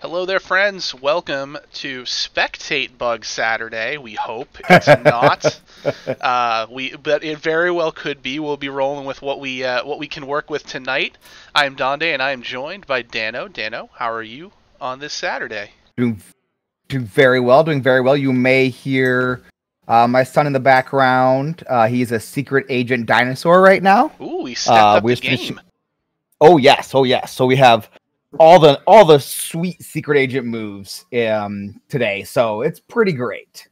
Hello there, friends. Welcome to Spectate Bug Saturday. We hope it's not. But it very well could be. We'll be rolling with what we can work with tonight. I'm Donde, and I am joined by Dano. Dano, how are you on this Saturday? Doing very well. Doing very well. You may hear my son in the background. He's a secret agent dinosaur right now. Ooh, he stepped up the game. Oh yes. So we have all the sweet secret agent moves today, so it's pretty great.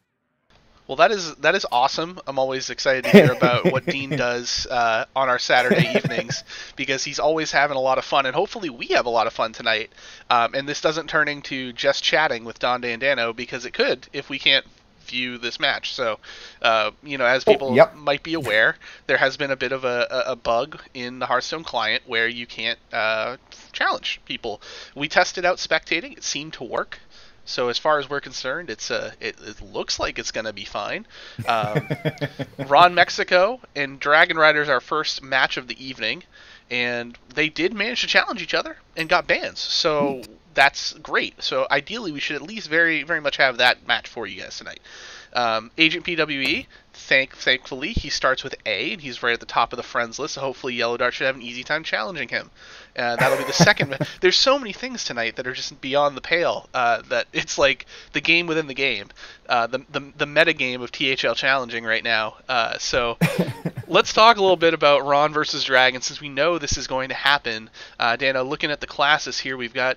Well, that is awesome. I'm always excited to hear about what Dean does on our Saturday evenings, because he's always having a lot of fun, and hopefully we have a lot of fun tonight. And this doesn't turn into just chatting with Donde and Dano, because it could if we can't view this match. So, as people might be aware, there has been a bit of a bug in the Hearthstone client where you can't challenge people. We tested out spectating; it seemed to work. So as far as we're concerned, it looks like it's going to be fine. RonMexico and Dragonrider is our first match of the evening, and they did manage to challenge each other and got bans. So that's great. So ideally, we should at least very, very much have that match for you guys tonight. AgentPWE, thankfully, he starts with A, and he's right at the top of the friends list, so hopefully YellowDart should have an easy time challenging him. That'll be the second. There's so many things tonight that are just beyond the pale, that it's like the game within the game, the meta game of THL challenging right now. So let's talk a little bit about Ron versus Dragon, since we know this is going to happen. Dana, looking at the classes here, we've got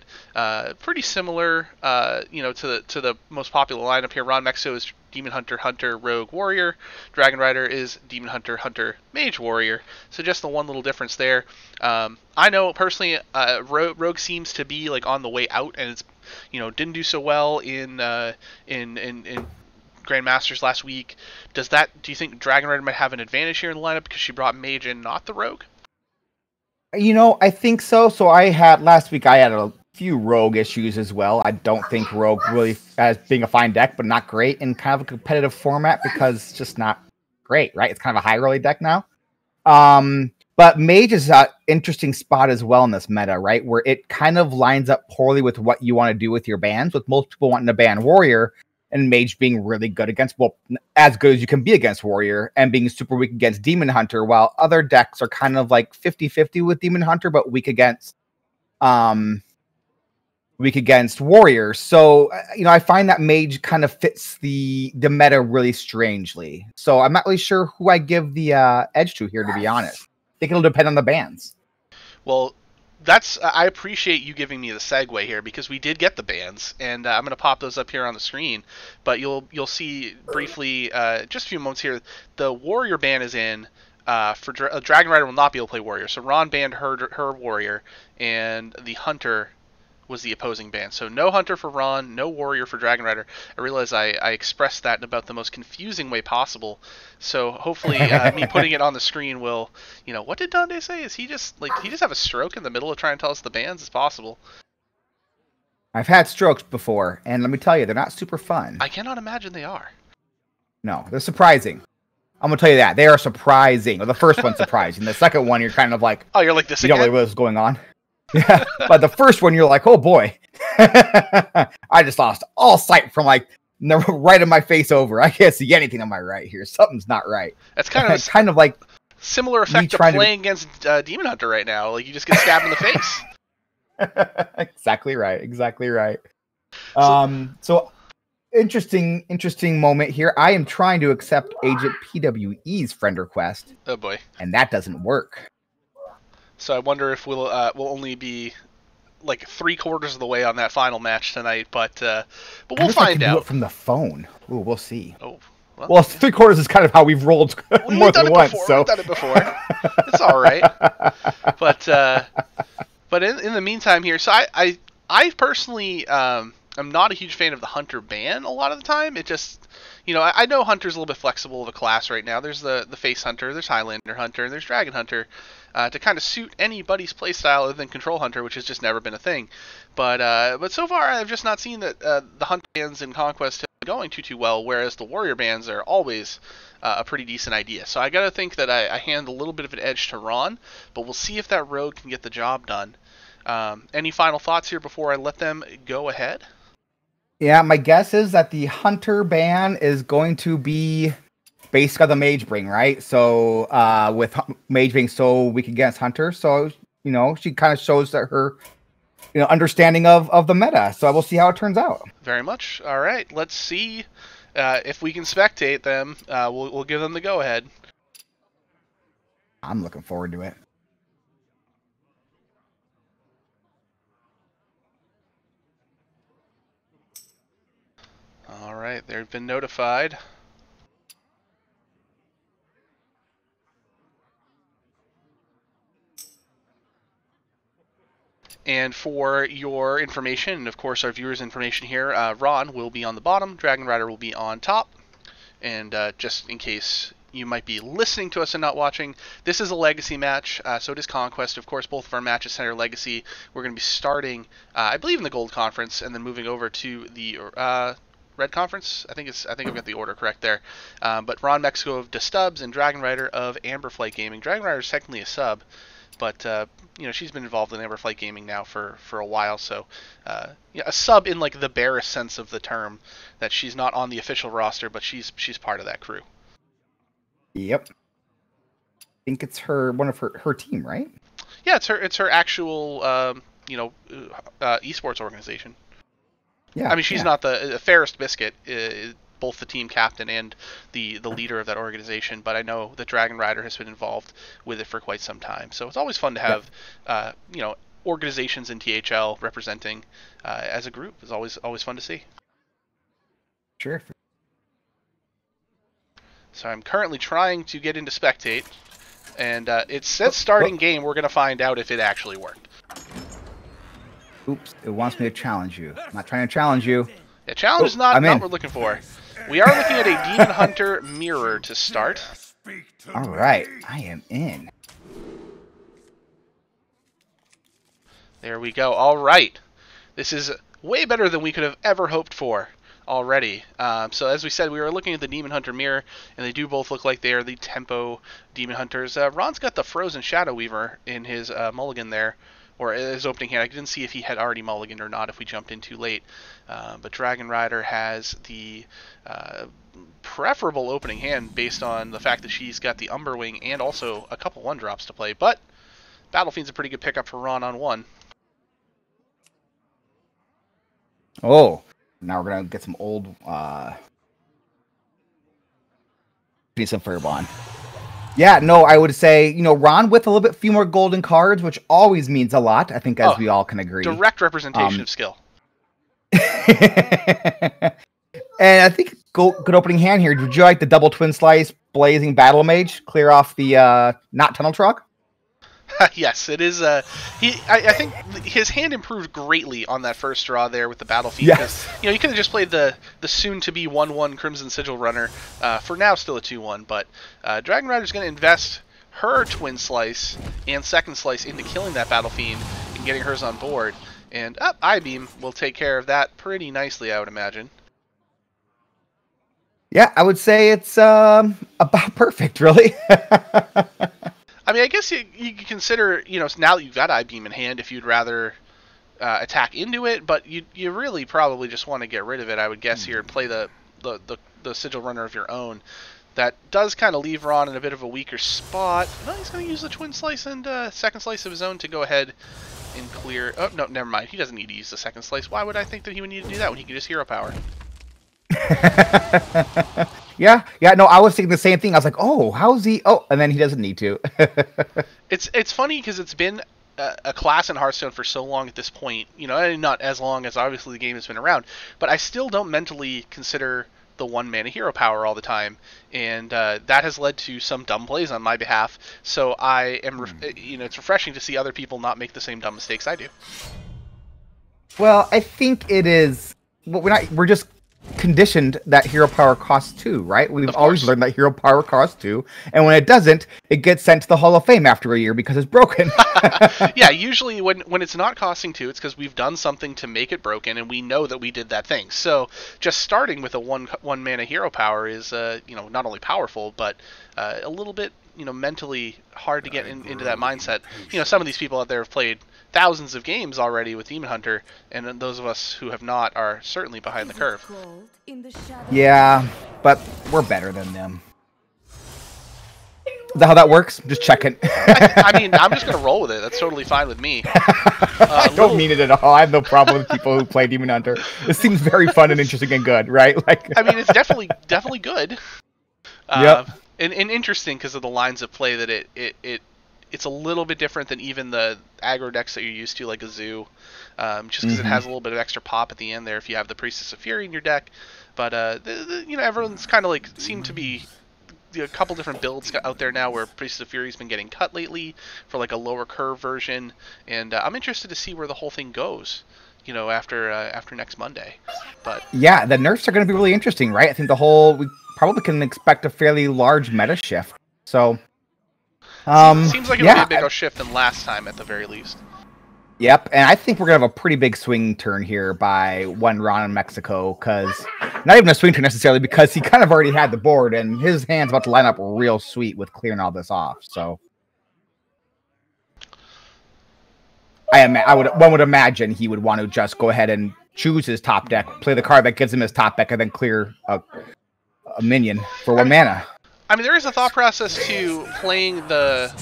pretty similar, to the most popular lineup here. RonMexico is Demon Hunter, Hunter, Rogue, Warrior. Dragonrider is Demon Hunter, Hunter, Mage, Warrior. So just the one little difference there. I know personally, Rogue seems to be like on the way out, and it's didn't do so well in Grandmasters last week. Do you think Dragonrider might have an advantage here in the lineup because she brought Mage and not the Rogue? I think so. So last week I had a few Rogue issues as well. I don't think Rogue really, as being a fine deck, but not great in kind of a competitive format, because it's just not great, right? It's kind of a high rolling deck now. But Mage is an interesting spot as well in this meta, right? Where it kind of lines up poorly with what you want to do with your bans, with most people wanting to ban Warrior, and Mage being really good against, well, as good as you can be against Warrior, and being super weak against Demon Hunter, while other decks are kind of like 50-50 with Demon Hunter, but weak against Warrior. So, I find that Mage kind of fits the meta really strangely. So I'm not really sure who I give the edge to here, to be honest. I think it'll depend on the bans. Well, I appreciate you giving me the segue here, because we did get the bans, and I'm going to pop those up here on the screen. But you'll see briefly, just a few moments here, the Warrior ban is in. For Dragonrider will not be able to play Warrior, so Ron banned her Warrior, and the Hunter was the opposing ban. So no Hunter for Ron, no Warrior for Dragonrider. I realize I expressed that in about the most confusing way possible. So hopefully me putting it on the screen will, what did Donde say? Is he just have a stroke in the middle of trying to tell us the bans? It's possible. I've had strokes before, and let me tell you, they're not super fun. I cannot imagine they are. No, they're surprising. I'm going to tell you that. They are surprising. Well, the first one's surprising. The second one, you're kind of like, oh, you're like this you again? don't know what's going on. Yeah, but the first one, you're like, oh boy. I just lost all sight from like right in my face over. I can't see anything on my right here. Something's not right. That's kind of like similar effect to playing against Demon Hunter right now. Like, you just get stabbed in the face. Exactly right. So interesting moment here. I am trying to accept AgentPWE's friend request. Oh boy. And that doesn't work. So I wonder if we'll only be like 3/4 of the way on that final match tonight, but we'll find out. Do it from the phone. Ooh, we'll see. Oh, well 3/4 is kind of how we've rolled more than once. So we've done it before. It's all right. But in the meantime here, so I personally I'm not a huge fan of the Hunter ban a lot of the time. It just, I know Hunter's a little bit flexible of a class right now. There's the Face Hunter, there's Highlander Hunter, and there's Dragon Hunter, to kind of suit anybody's playstyle other than Control Hunter, which has just never been a thing. But so far, I've just not seen that the Hunter bans in Conquest have been going too well, whereas the Warrior bans are always a pretty decent idea. So I gotta think that I hand a little bit of an edge to Ron, but we'll see if that Rogue can get the job done. Any final thoughts here before I let them go ahead? Yeah, my guess is that the Hunter ban is going to be based on the Mage bring, right? So with Mage being so weak against Hunter, so she kind of shows that her understanding of the meta. So we'll see how it turns out. Very much. All right, let's see if we can spectate them. We'll give them the go ahead. I'm looking forward to it. All right, they've been notified. And for your information, and of course our viewers' information here, Ron will be on the bottom, Dragonrider will be on top. And just in case you might be listening to us and not watching, this is a Legacy match, so it is Conquest. Of course, both of our matches center Legacy. We're going to be starting, I believe, in the Gold Conference, and then moving over to the Red Conference. I think I've got the order correct there. But RonMexico of Stubbs and Dragonrider of Amberflight Gaming. Dragonrider is technically a sub, but she's been involved in Amberflight Gaming now for a while, so a sub in like the barest sense of the term, that she's not on the official roster, but she's part of that crew. Yep. I think it's one of her team, right? Yeah, it's her actual esports organization. Yeah. I mean, she's not the fairest biscuit, both the team captain and the leader of that organization, but I know that Dragonrider has been involved with it for quite some time. So it's always fun to have organizations in THL representing as a group. It's always fun to see. Sure. So I'm currently trying to get into spectate, and it says starting game. We're going to find out if it actually worked. Oops, it wants me to challenge you. I'm not trying to challenge you. Yeah, challenge is not what we're looking for. We are looking at a Demon Hunter mirror to start. All right, I am in. There we go. All right. This is way better than we could have ever hoped for already. So as we said, we were looking at the Demon Hunter mirror, and they do both look like they are the tempo Demon Hunters. Ron's got the Frozen Shadow Weaver in his mulligan there, or his opening hand. I didn't see if he had already mulliganed or not if we jumped in too late. But Dragonrider has the preferable opening hand based on the fact that she's got the Umberwing and also a couple 1-drops to play. But Battlefiend's a pretty good pickup for Ron on 1. Oh, now we're going to get some old... need some Firebond. Yeah, no, I would say, Ron with a little bit few more golden cards, which always means a lot, I think, as we all can agree. Direct representation of skill. And I think good opening hand here. Would you like the double twin slice blazing battle mage clear off the not tunnel truck? Yes, it is. I think his hand improved greatly on that first draw there with the Battlefiend. Yes. Because, you could have just played the soon-to-be 1/1 Crimson Sigil runner. For now, still a 2/1, but Dragonrider's going to invest her twin slice and second slice into killing that Battlefiend and getting hers on board. And I-Beam will take care of that pretty nicely, I would imagine. Yeah, I would say it's about perfect, really. I mean, I guess you can consider, now that you've got I-Beam in hand, if you'd rather attack into it, but you really probably just want to get rid of it, I would guess, here, and play the Sigil Runner of your own. That does kind of leave Ron in a bit of a weaker spot. No, he's going to use the Twin Slice and second slice of his own to go ahead and clear... Oh, no, never mind. He doesn't need to use the second slice. Why would I think that he would need to do that when he could just Hero Power? Yeah, no, I was thinking the same thing. I was like, oh, how's he... Oh, and then he doesn't need to. It's funny because it's been a class in Hearthstone for so long at this point, and not as long as obviously the game has been around, but I still don't mentally consider the 1-mana Hero Power all the time, and that has led to some dumb plays on my behalf, so I am, it's refreshing to see other people not make the same dumb mistakes I do. Well, I think it is... We're just conditioned that Hero Power costs 2, right? We've always learned that Hero Power costs 2, and when it doesn't, it gets sent to the Hall of Fame after a year because it's broken. Yeah, usually when it's not costing 2, it's because we've done something to make it broken, and we know that we did that thing. So just starting with a one mana Hero Power is, not only powerful, but a little bit, mentally hard to get into that mindset. Some of these people out there have played thousands of games already with Demon Hunter, and then those of us who have not are certainly behind the curve. Yeah, but we're better than them. Is that how that works? Just checking. I mean, I'm just going to roll with it. That's totally fine with me. I don't mean it at all. I have no problem with people who play Demon Hunter. It seems very fun and interesting and good, right? Like, I mean, it's definitely good. Yep. And interesting because of the lines of play that it's a little bit different than even the aggro decks that you're used to, like a Zoo. Just because it has a little bit of extra pop at the end there if you have the Priestess of Fury in your deck. But you know, everyone's kind of like seemed to be a couple different builds out there now where Priestess of Fury's been getting cut lately for like a lower curve version, and I'm interested to see where the whole thing goes, you know, after next Monday. But yeah, the nerfs are going to be really interesting, right? I think we probably can expect a fairly large meta shift. So seems like it'll be a bigger shift than last time at the very least. Yep, and I think we're going to have a pretty big swing turn here by one RonMexico, because not even a swing turn necessarily, because he kind of already had the board, and his hand's about to line up real sweet with clearing all this off. So one would imagine he would want to just go ahead and choose his top deck, play the card that gives him his top deck, and then clear a minion for 1 mana. I mean, there is a thought process to playing the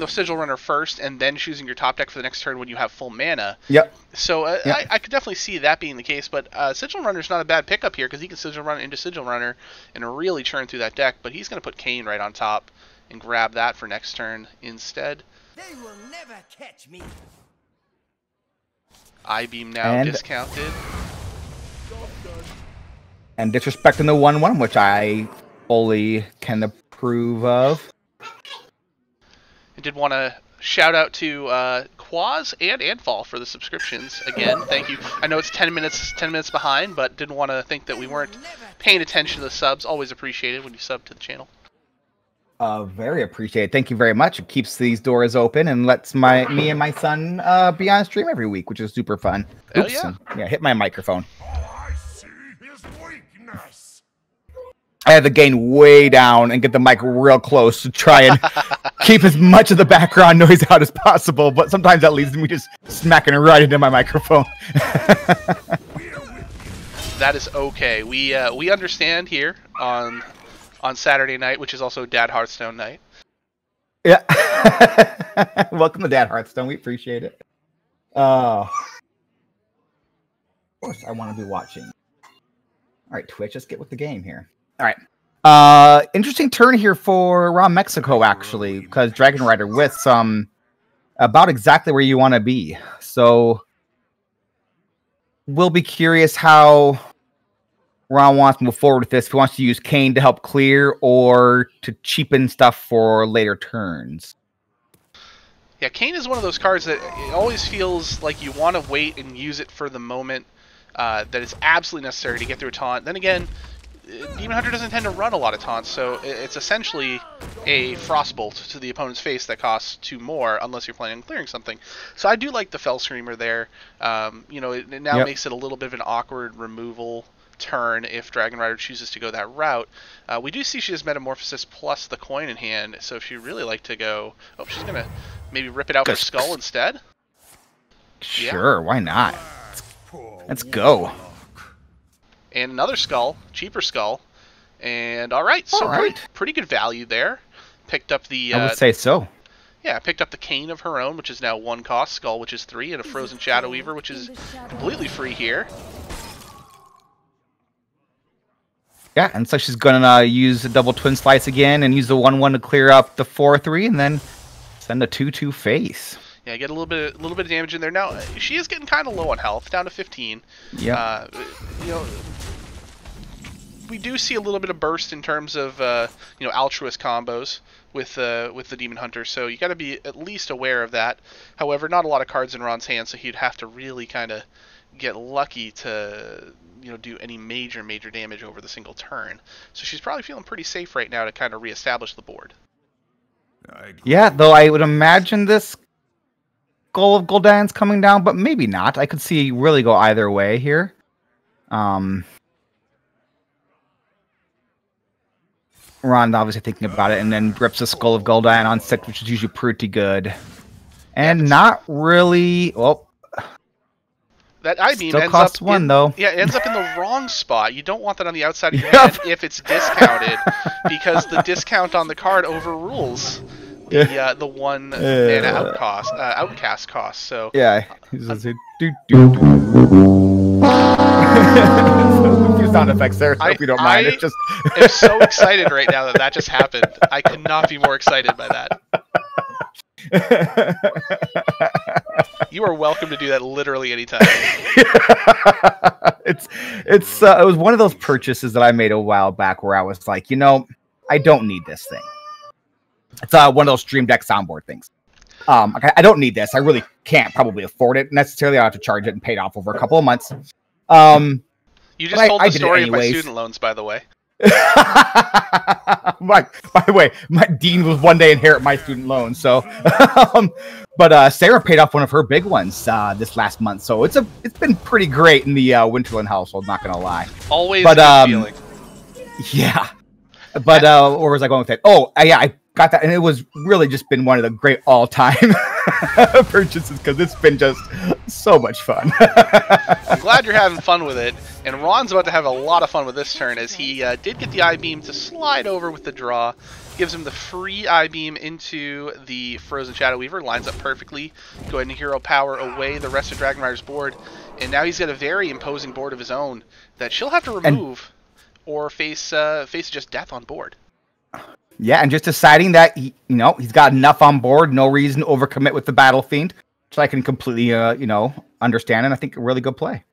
Sigil Runner first and then choosing your top deck for the next turn when you have full mana. Yep. So I could definitely see that being the case, but Sigil Runner's not a bad pickup here because he can Sigil Run into Sigil Runner and really churn through that deck, but he's going to put Kane right on top and grab that for next turn instead. They will never catch me. I-Beam now discounted. And disrespecting the 1/1, which I fully can approve of. I did want to shout out to Quaz and Anfall for the subscriptions. Again, thank you. I know it's 10 minutes behind, but didn't want to think that we weren't paying attention to the subs. Always appreciated when you sub to the channel. Very appreciated. Thank you very much. It keeps these doors open and lets me and my son be on stream every week, which is super fun. Oops. Yeah. Yeah, hit my microphone. I see his weakness. I had to gain way down and get the mic real close to try and keep as much of the background noise out as possible, but sometimes that leads to me just smacking right into my microphone. That is okay. We understand here on Saturday night, which is also Dad Hearthstone night. Yeah. Welcome to Dad Hearthstone. We appreciate it. Of course, I want to be watching. All right, Twitch, let's get with the game here. All right. Interesting turn here for RonMexico, actually, because Dragonrider with some about exactly where you want to be. So we'll be curious how Ron wants to move forward with this. If he wants to use Kane to help clear or to cheapen stuff for later turns. Yeah, Kane is one of those cards that it always feels like you want to wait and use it for the moment that it's absolutely necessary to get through a taunt. Then again, Demon Hunter doesn't tend to run a lot of taunts, so it's essentially a Frostbolt to the opponent's face that costs 2 more unless you're planning on clearing something. So I do like the Fell Screamer there. You know, it now makes it a little bit of an awkward removal turn if Dragonrider chooses to go that route. We do see she has Metamorphosis plus the coin in hand, so if she'd really like to go... Oh, she's going to maybe rip it out for Skull instead? Sure, why not? Let's go. And another Skull, cheaper Skull. And alright, so pretty good value there. Picked up the... I would say so. Yeah, picked up the Cane of her own, which is now 1 cost, Skull, which is 3, and a Frozen Shadow Weaver, which is completely free here. Yeah, and so she's gonna use a double Twin Slice again and use the 1/1 to clear up the 4/3, and then send a 2/2 face. Yeah, get a little bit of damage in there. Now she is getting kind of low on health, down to 15. Yeah. You know, we do see a little bit of burst in terms of you know, altruist combos with the Demon Hunter, so you got to be at least aware of that. However, not a lot of cards in Ron's hand, so he'd have to really kind of get lucky to, you know, do any major damage over the single turn. So she's probably feeling pretty safe right now to kind of reestablish the board. Yeah, though I would imagine this Skull of Gul'dan's coming down, but maybe not. I could see really go either way here. Ron obviously thinking about it, and then rips the Skull of Gul'dan on 6, which is usually pretty good. And not really. Well, that I-beam still ends costs up one, in, though. Yeah, it ends up in the wrong spot. You don't want that on the outside of your hand if it's discounted, because the discount on the card overrules the one mana outcast cost. So yeah, he's just a a few sound effects there. So if you don't mind, it's just. I'm so excited right now that just happened. I could not be more excited by that. You are welcome to do that literally anytime. It was one of those purchases that I made a while back where I was like, I don't need this thing. It's one of those Stream Deck soundboard things. I don't need this. I really can't probably afford it necessarily. I have to charge it and pay it off over a couple of months. You just told the story of my student loans, by the way. By the way, my dean will one day inherit my student loans. So, but Sarah paid off one of her big ones this last month. So it's been pretty great in the Winterland household. Not gonna lie. Always a good feeling. Yeah. But where was I going with it? Oh, yeah, I got that, and it was really just been one of the great all-time purchases because it's been just so much fun. I'm glad you're having fun with it, and Ron's about to have a lot of fun with this turn as he did get the I-beam to slide over with the draw. Gives him the free I-beam into the Frozen Shadow Weaver, lines up perfectly. Go ahead and hero power away the rest of Dragonrider's board, and now he's got a very imposing board of his own that she'll have to remove or face just death on board. Yeah, and just deciding that he's got enough on board, no reason to overcommit with the Battle Fiend, which I can completely understand, and I think a really good play.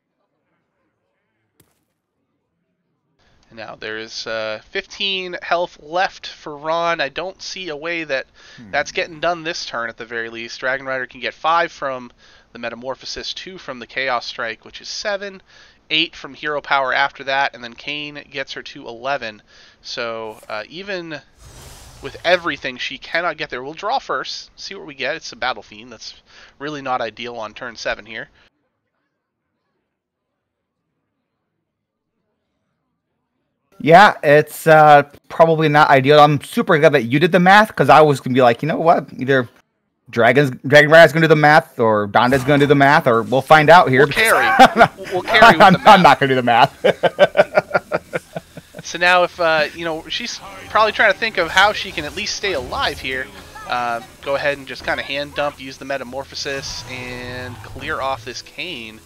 Now there's 15 health left for Ron. I don't see a way that's getting done this turn at the very least. Dragonrider can get 5 from the Metamorphosis, 2 from the Chaos Strike, which is 7. 8 from hero power after that, and then Kane gets her to 11. So even with everything, she cannot get there. We'll draw first, see what we get. It's a Battle Fiend. That's really not ideal on turn 7 here. Yeah, it's probably not ideal. I'm super glad that you did the math because I was gonna be like, you know what, either Dragonrider's gonna do the math, or Donde's gonna do the math, or we'll find out here. We'll carry. We'll carry with the math. I'm not gonna do the math. So now, if she's probably trying to think of how she can at least stay alive here. Go ahead and just kind of hand dump, use the Metamorphosis, and clear off this Kane,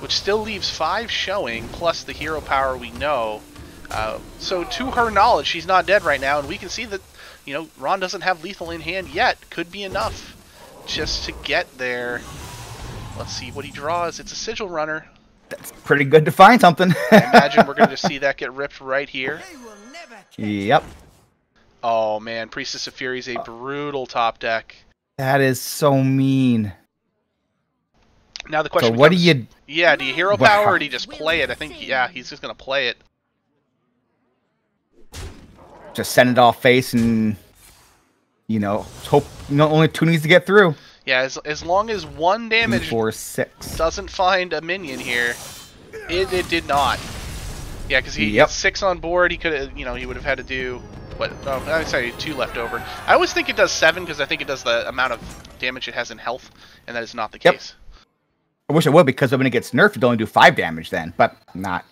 which still leaves 5 showing plus the hero power we know. So to her knowledge, she's not dead right now, and we can see that. Ron doesn't have lethal in hand yet. Could be enough just to get there. Let's see what he draws. It's a Sigil Runner. That's pretty good to find something. I imagine we're going to just see that get ripped right here. Yep. Oh, man. Priestess of Fury is a brutal top deck. That is so mean. Now the question becomes, what do you... Yeah, do you hero power or do you just play it? I think, yeah, he's just going to play it. Just send it off face and, hope only 2 needs to get through. Yeah, as long as 1 damage 4, 6 doesn't find a minion here, it did not. Yeah, because he had 6 on board. He could have, he would have had to do what? Oh, I'm sorry, 2 left over. I always think it does 7 because I think it does the amount of damage it has in health, and that is not the case. I wish it would, because when it gets nerfed, it'll only do 5 damage then, but not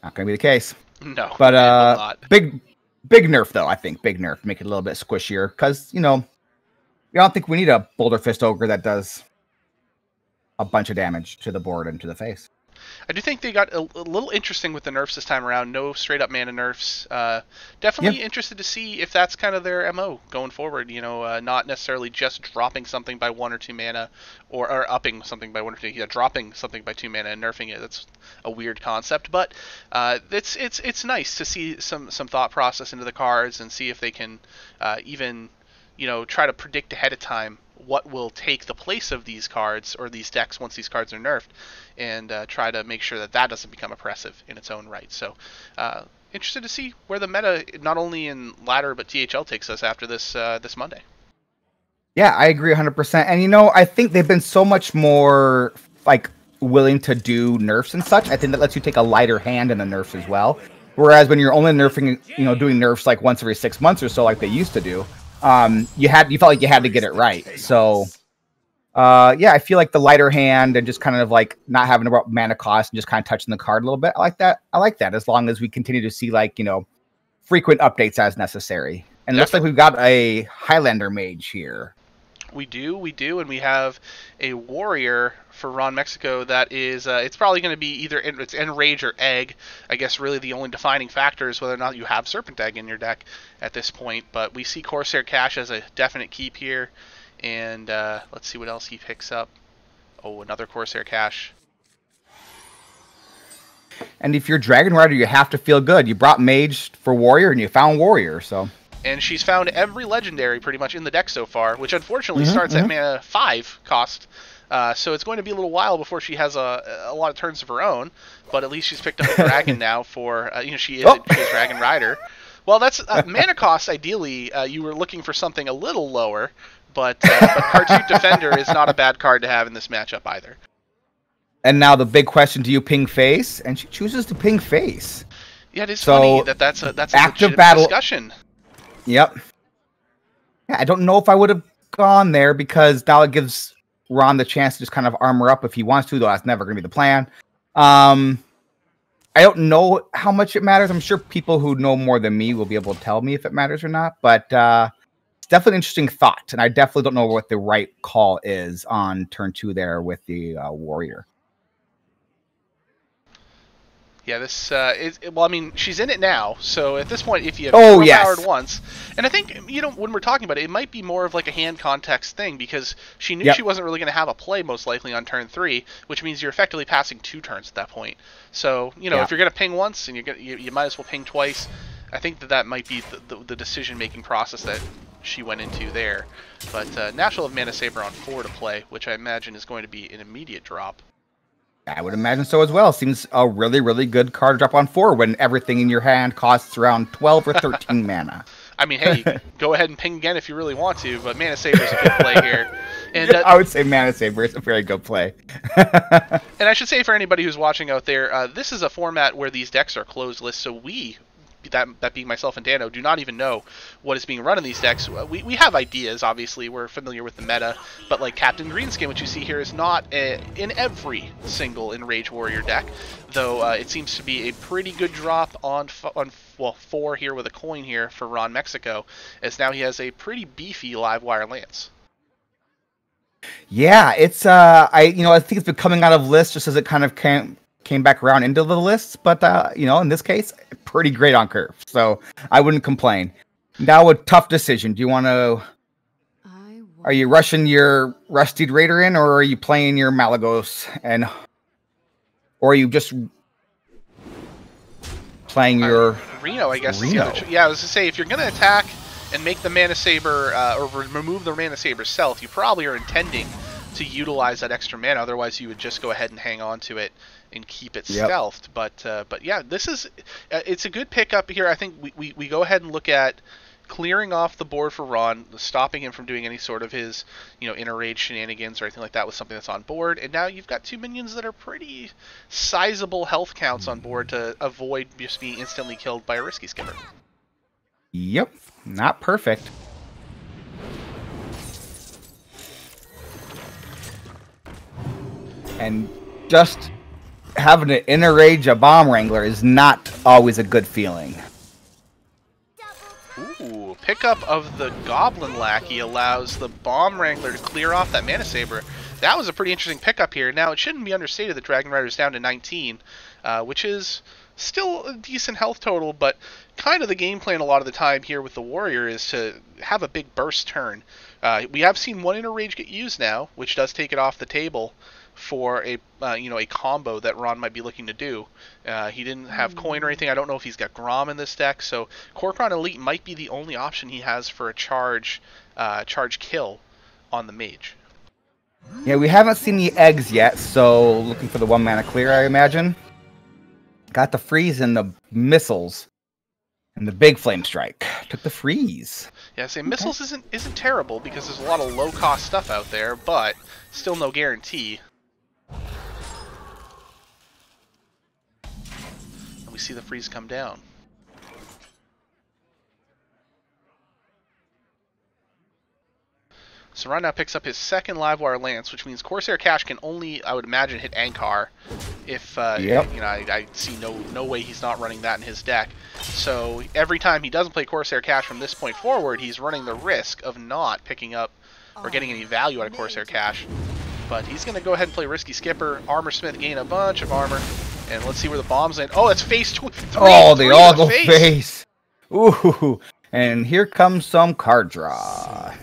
going to be the case. No, but big nerf though. I think big nerf, make it a little bit squishier, because I don't think we need a Boulder Fist Ogre that does a bunch of damage to the board and to the face. I do think they got a little interesting with the nerfs this time around. No straight up mana nerfs. Definitely interested to see if that's kind of their MO going forward. Not necessarily just dropping something by 1 or 2 mana, or upping something by 1 or 2. Yeah, dropping something by 2 mana and nerfing it. That's a weird concept, but it's nice to see some thought process into the cards and see if they can even try to predict ahead of time what will take the place of these cards or these decks once these cards are nerfed, and try to make sure that doesn't become oppressive in its own right. So interested to see where the meta, not only in ladder but THL, takes us after this Monday. Yeah, I agree 100%. And I think they've been so much more willing to do nerfs and such. I think that lets you take a lighter hand in the nerfs as well. Whereas when you're only nerfing, doing nerfs once every 6 months or so, like they used to do, you felt like you had to get it right. So yeah, I feel like the lighter hand and just kind of like not having about mana cost and just kind of touching the card a little bit. I like that. I like that as long as we continue to see like, frequent updates as necessary. And it looks like we've got a Highlander mage here. We do, and we have a warrior for RonMexico that is, it's probably going to be either it's Enrage or Egg. I guess really the only defining factor is whether or not you have Serpent Egg in your deck at this point. But we see Corsair Cash as a definite keep here. And let's see what else he picks up. Oh, another Corsair Cash. And if you're Dragonrider, you have to feel good. You brought Mage for Warrior, and you found Warrior, so... And she's found every legendary pretty much in the deck so far, which unfortunately starts at mana 5 cost. So it's going to be a little while before she has a lot of turns of her own. But at least she's picked up a dragon now for, she is a Dragonrider. Well, that's mana cost. Ideally, you were looking for something a little lower, but Cartoon Defender is not a bad card to have in this matchup either. And now the big question: do you ping face? And she chooses to ping face. Yeah, it is funny that's a active battle discussion. Yep. Yeah, I don't know if I would have gone there because now it gives Ron the chance to just kind of armor up if he wants to, though that's never going to be the plan. I don't know how much it matters. I'm sure people who know more than me will be able to tell me if it matters or not, but it's definitely an interesting thought, and I definitely don't know what the right call is on turn 2 there with the warrior. Yeah, this well, I mean, she's in it now, so at this point, if you overpowered once, and I think, when we're talking about it, it might be more of like a hand context thing, because she knew she wasn't really going to have a play most likely on turn 3, which means you're effectively passing 2 turns at that point. So, if you're going to ping once, and you might as well ping twice. I think that might be the decision-making process that she went into there. But Natural of Mana Saber on 4 to play, which I imagine is going to be an immediate drop. I would imagine so as well. Seems a really, really good card to drop on 4 when everything in your hand costs around 12 or 13 mana. I mean, hey, go ahead and ping again if you really want to, but Mana Saber is a good play here. And I would say Mana Saber is a very good play. And I should say for anybody who's watching out there, this is a format where these decks are closed lists, so that being myself and Dano, do not even know what is being run in these decks. We have ideas, obviously. We're familiar with the meta, but like Captain Greenskin, which you see here, is not in every single Enrage Warrior deck, though it seems to be a pretty good drop on 4 here with a coin here for RonMexico, as now he has a pretty beefy Livewire Lance. Yeah, it's I think it's been coming out of lists just as it kind of came back around into the lists, but in this case, pretty great on curve, so I wouldn't complain. Now a tough decision. Do you want to? Are you rushing your Rusted Raider in, or are you playing your Malagos, or are you just playing your Reno? I guess. Reno. Yeah, I was to say, if you're going to attack and make the Mana Saber or remove the Mana Saber self, you probably are intending to utilize that extra mana. Otherwise, you would just go ahead and hang on to it and keep it stealthed. But yeah, this is it's a good pickup here. I think we go ahead and look at clearing off the board for Ron, stopping him from doing any sort of his inner rage shenanigans or anything like that with something that's on board. And now you've got 2 minions that are pretty sizable health counts on board to avoid just being instantly killed by a risky skipper. Yep, not perfect. And just having to inner rage a Bomb Wrangler is not always a good feeling. Ooh, pickup of the Goblin Lackey allows the Bomb Wrangler to clear off that Mana Saber. That was a pretty interesting pickup here. Now, it shouldn't be understated that Dragonrider is down to 19, which is still a decent health total, but kind of the game plan a lot of the time here with the Warrior is to have a big burst turn. We have seen 1 inner rage get used now, which does take it off the table for a a combo that Ron might be looking to do. He didn't have coin or anything. I don't know if he's got Grom in this deck, so Korkron Elite might be the only option he has for a charge kill on the mage. Yeah, we haven't seen the eggs yet, so looking for the 1 mana clear, I imagine. Got the freeze and the missiles. And the big flame strike. Took the freeze. Yeah, missiles isn't terrible because there's a lot of low cost stuff out there, but still no guarantee. And we see the freeze come down. So Ron now picks up his second Livewire Lance, which means Corsair Cash can only, I would imagine, hit Ankar. If Yep. you know, I see no way he's not running that in his deck. So every time he doesn't play Corsair Cash from this point forward, he's running the risk of not picking up or getting any value out of Corsair Cash. But he's going to go ahead and play Risky Skipper. Armor Smith gain a bunch of armor. And let's see where the bombs land. Oh, it's face three. Oh, they all go face. Ooh, and here comes some card draw.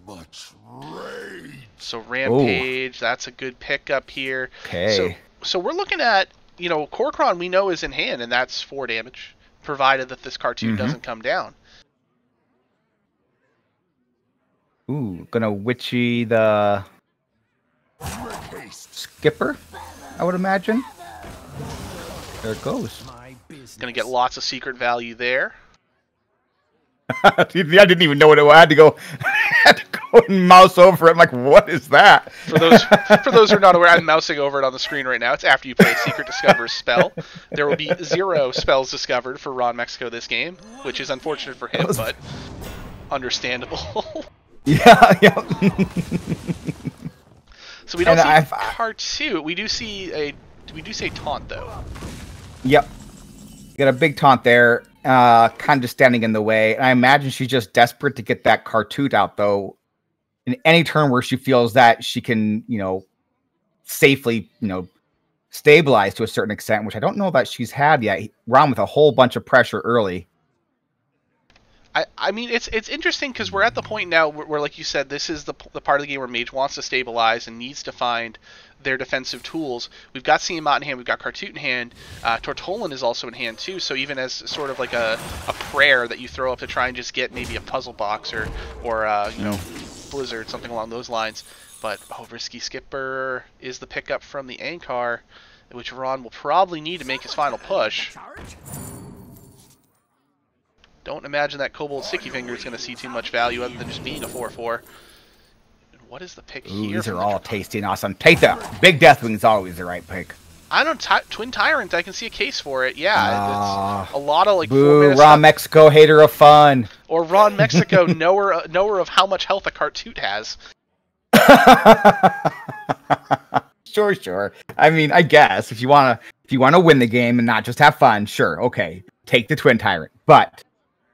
Much rage. So Rampage, that's a good pickup here. Okay. So we're looking at, you know, Korkron we know is in hand, and that's 4 damage, provided that this cartoon doesn't come down. Ooh, gonna witchy the skipper, I would imagine. There it goes. Gonna get lots of secret value there. I didn't even know what it was. I had to go, and mouse over it. I'm like, what is that? For those who are not aware, I'm mousing over it on the screen right now. It's after you play a Secret Discover spell. There will be 0 spells discovered for RonMexico this game, which is unfortunate for him, but understandable. Yeah. So we don't see cartoon. We do see a taunt though. Yep. You got a big taunt there, kind of just standing in the way. And I imagine she's just desperate to get that Cartoot out, though. In any turn where she feels that she can, you know, safely, you know, stabilize to a certain extent, which I don't know that she's had yet. Ron with a whole bunch of pressure early. I mean, it's interesting because we're at the point now where, like you said, this is the part of the game where Mage wants to stabilize and needs to find their defensive tools. We've got Siamat in hand, we've got Cartoot in hand, Tortolan is also in hand too, so even as sort of like a prayer that you throw up to try and just get maybe a puzzle box or you know, Blizzard, something along those lines. But, Risky Skipper is the pickup from the Ankar, which Ron will probably need to make his final push. Don't imagine that Kobold Sticky Finger is going to see too much value other than just being a 4/4. And what is the pick here? These are all tasty and awesome. Take that. Big Deathwing is always the right pick. I don't Twin Tyrant. I can see a case for it. Yeah, it's a lot of like. Boo, RonMexico, hater of fun. Or RonMexico, knower of how much health a Cartoot has. Sure. I mean, I guess if you wanna win the game and not just have fun, sure, okay, take the Twin Tyrant, but.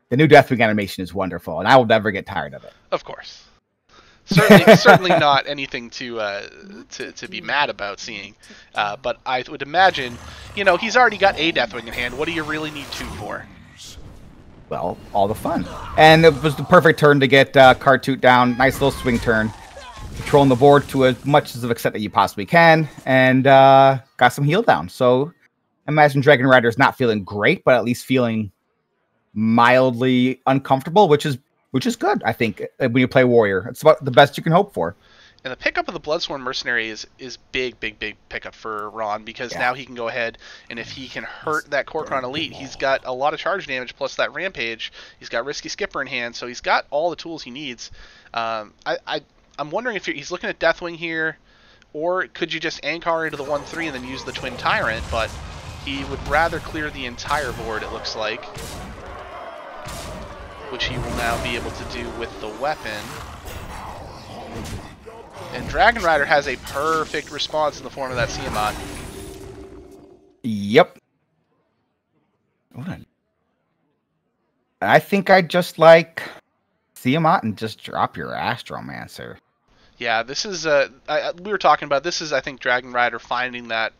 The new Deathwing animation is wonderful, and I will never get tired of it. Of course, certainly not anything to be mad about seeing. But I would imagine, you know, he's already got a Deathwing in hand. What do you really need 2 for? Well, all the fun, and it was the perfect turn to get Cartoot down. Nice little swing turn, controlling the board to as much as of extent that you possibly can, and got some heal down. So, imagine Dragonrider is not feeling great, but at least feeling mildly uncomfortable, which is good, I think, when you play Warrior. It's about the best you can hope for. And the pickup of the Bloodsworn Mercenary is big pickup for Ron, because now he can go ahead, and if he can hurt that Korkron Elite, he's got a lot of charge damage plus that Rampage. He's got Risky Skipper in hand, so he's got all the tools he needs. I'm wondering if he's looking at Deathwing here, or could you just Ankar into the 1/3 and then use the Twin Tyrant, but he would rather clear the entire board, it looks like. Which he will now be able to do with the weapon. And Dragonrider has a perfect response in the form of that Siamat. Yep. I think I'd just like Siamat and just drop your Astromancer. Yeah, this is we were talking about this is, I think, Dragonrider finding that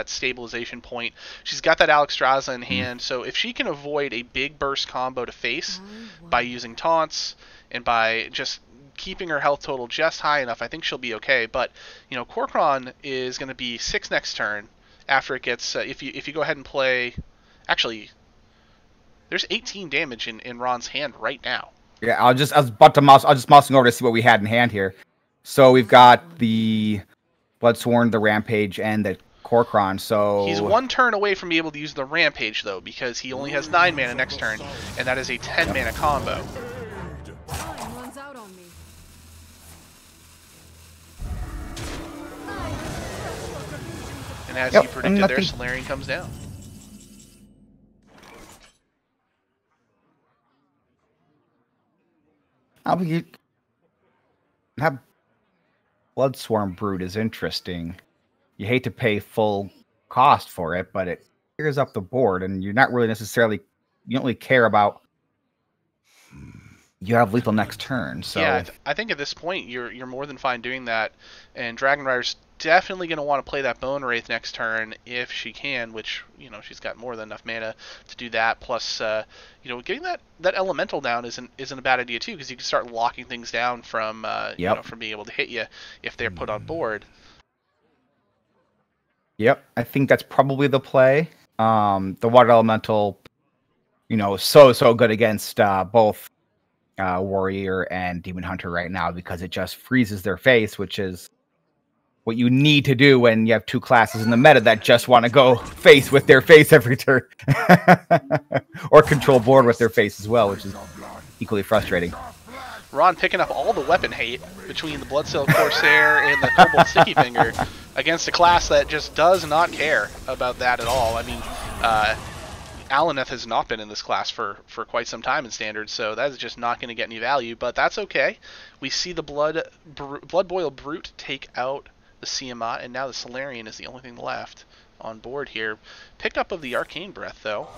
stabilization point. She's got that Alexstrasza in hand, so if she can avoid a big burst combo to face by using taunts and by just keeping her health total just high enough, I think she'll be okay. But you know, Korkron is going to be 6 next turn after it gets if you go ahead and play. Actually, there's 18 damage in Ron's hand right now. Yeah, I was just mousing over to see what we had in hand here. So we've got the Bloodsworn, the Rampage, and the Korkron. So he's 1 turn away from being able to use the Rampage, though, because he only has 9 mana next turn, and that is a 10 mana combo. And as you predicted there, Solarian comes down. that Bloodswarm Brute is interesting. You hate to pay full cost for it, but it clears up the board, and you're not really necessarily, you don't really care about, you have lethal next turn. So yeah, I think at this point you're more than fine doing that, and Dragonrider's definitely going to want to play that Bone Wraith next turn if she can, which, you know, she's got more than enough mana to do that. Plus, you know, getting that Elemental down isn't a bad idea too, because you can start locking things down from you know, from being able to hit you if they're put on board. Yep, I think that's probably the play. The Water Elemental, you know, so good against both Warrior and Demon Hunter right now, because it just freezes their face, which is what you need to do when you have two classes in the meta that just want to go face with their face every turn. Or control board with their face as well, which is equally frustrating. Ron picking up all the weapon hate between the Bloodsail Corsair and the Cobalt Sticky Finger against a class that just does not care about that at all. I mean, Alaneth has not been in this class for quite some time in Standard, so that is just not going to get any value, but that's okay. We see the Bloodboil Brute take out the Tiamat, and now the Solarian is the only thing left on board here. Pickup of the Arcane Breath, though.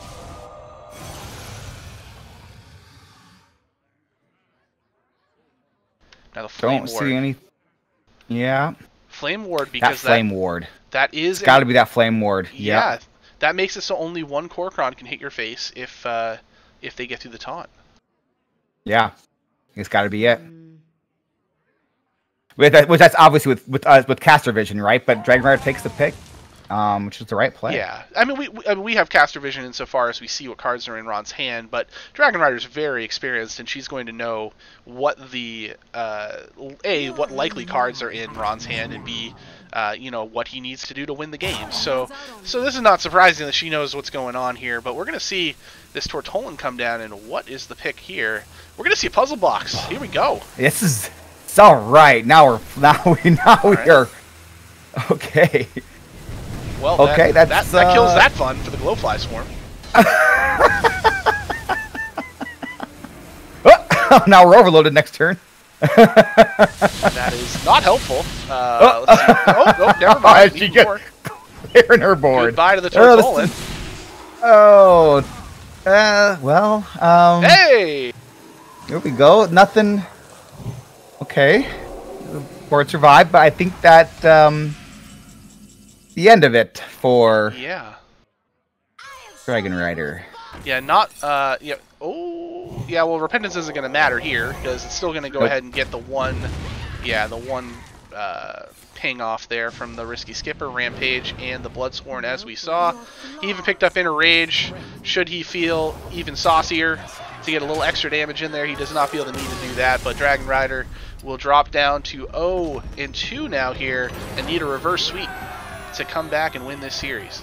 Now the Flame Ward. Don't see any. Yeah. Flame Ward, because that Flame Ward. That is. It's got to be that Flame Ward. Yeah. Yep. That makes it so only one Kor'kron can hit your face if they get through the taunt. Yeah. It's got to be it. Which that's obviously with Caster Vision, right? But Dragonrider takes the pick, which is the right play. Yeah, I mean we have Caster Vision insofar as we see what cards are in Ron's hand, but Dragonrider's very experienced, and she's going to know what the what likely cards are in Ron's hand, and B, you know, what he needs to do to win the game. So this is not surprising that she knows what's going on here. But we're going to see this Tortolan come down, and what is the pick here? We're going to see a puzzle box. Here we go. This is. It's all right. Now we are okay. Well, okay, that kills that fun for the Glowfly Swarm. Now we're overloaded next turn. That is not helpful. Let's see. Oh, never mind. She gets clearing her board. Goodbye to the Tortolan. Well. Hey. Here we go. Nothing. Okay, the board survived, but I think that the end of it for Dragonrider. Yeah, not yeah. Oh, yeah. Well, Repentance isn't going to matter here because it's still going to go ahead and get the one ping off there from the Risky Skipper, Rampage, and the Bloodsworn, as we saw. He even picked up Inner Rage. Should he feel even saucier to get a little extra damage in there, he does not feel the need to do that, but Dragonrider will drop down to 0-2 now here and need a reverse sweep to come back and win this series.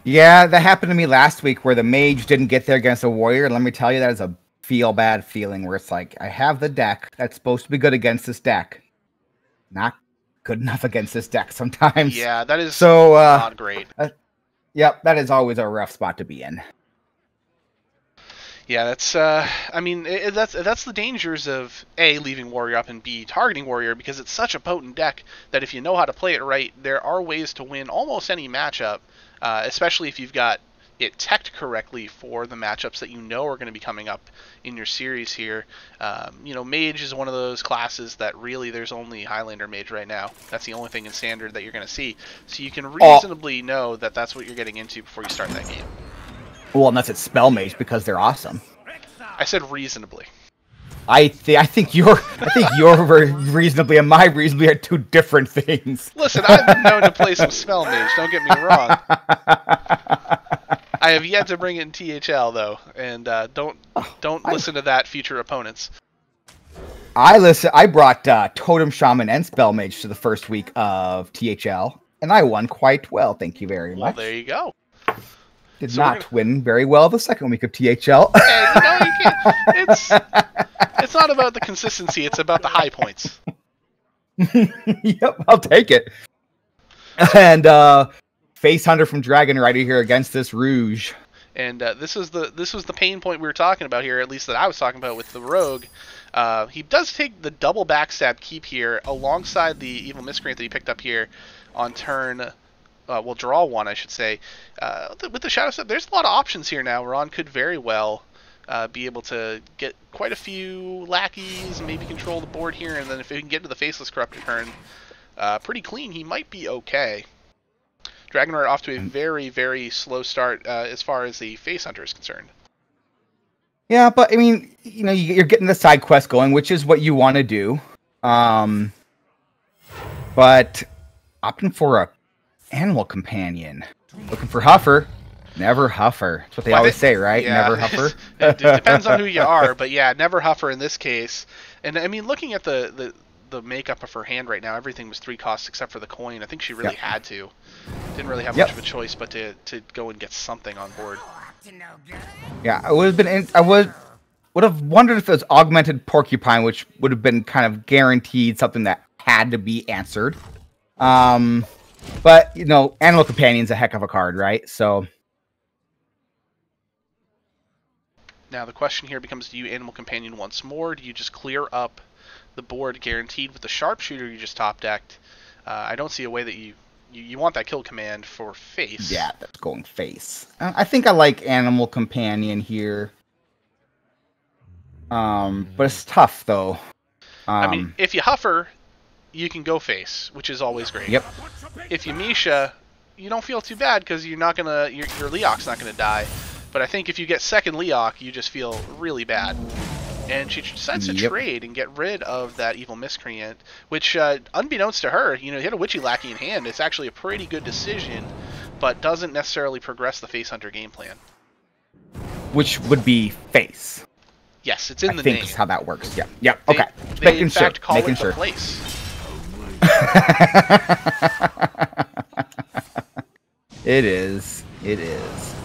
Yeah, that happened to me last week where the mage didn't get there against a warrior, and let me tell you, that is a feel-bad feeling where it's like, I have the deck that's supposed to be good against this deck. Not good enough against this deck sometimes. Yeah, that is not great. Yep, that is always a rough spot to be in. Yeah, that's I mean, that's the dangers of A, leaving Warrior up, and B, targeting Warrior, because it's such a potent deck that if you know how to play it right, there are ways to win almost any matchup, especially if you've got it teched correctly for the matchups that you know are going to be coming up in your series here. You know, Mage is one of those classes that really there's only Highlander Mage right now. That's the only thing in Standard that you're going to see. So you can reasonably know that that's what you're getting into before you start that game. Well, unless it's Spell Mage, because they're awesome. I said reasonably. I think your reasonably and my reasonably are two different things. Listen, I've been known to play some Spell Mage, don't get me wrong. I have yet to bring it in THL, though, and don't listen to that, future opponents. I brought Totem Shaman and Spell Mage to the first week of THL, and I won quite well, thank you very much. Well, there you go. Did not win very well the second week of THL. Hey, you know, you can't, it's not about the consistency, it's about the high points. Yep, I'll take it. And Face Hunter from Dragonrider here against this Rouge. And this was the pain point we were talking about here, at least that I was talking about with the rogue. He does take the double backstab keep here alongside the evil miscreant that he picked up here on turn. Well, draw one, I should say. With the shadow step, there's a lot of options here now. Ron could very well be able to get quite a few lackeys and maybe control the board here, and then if he can get to the Faceless Corruptor turn pretty clean, he might be okay. Dragonrider off to a very, very slow start as far as the Face Hunter is concerned. Yeah, but I mean, you know, you're getting the side quest going, which is what you want to do. But opting for a animal companion, looking for Huffer, never Huffer. That's what they always say, right? Yeah. Never Huffer. It depends on who you are, but yeah, never Huffer in this case. And I mean, looking at the makeup of her hand right now, everything was 3 costs except for the coin. I think she really had to. Didn't really have much of a choice but to go and get something on board. Yeah, I would have wondered if it was augmented porcupine, which would have been kind of guaranteed something that had to be answered. But you know, animal companion's a heck of a card, right? So now the question here becomes: do you animal companion once more? Do you just clear up the board guaranteed with the sharpshooter you just top decked? I don't see a way that you want that kill command for face. Yeah, that's going face. I think I like animal companion here. But it's tough though. I mean, if you Huffer, you can go face, which is always great. Yep. If you Misha, you don't feel too bad because you're not gonna your Leok's not gonna die. But I think if you get second Leok, you just feel really bad. And she decides to trade and get rid of that evil miscreant, which, unbeknownst to her, you know, hit a witchy lackey in hand. It's actually a pretty good decision, but doesn't necessarily progress the Face Hunter game plan. Which would be face. Yes, it's in the name. I think that's how that works. Yeah. Yep. They, Okay. They in fact call it the place. It is. It is.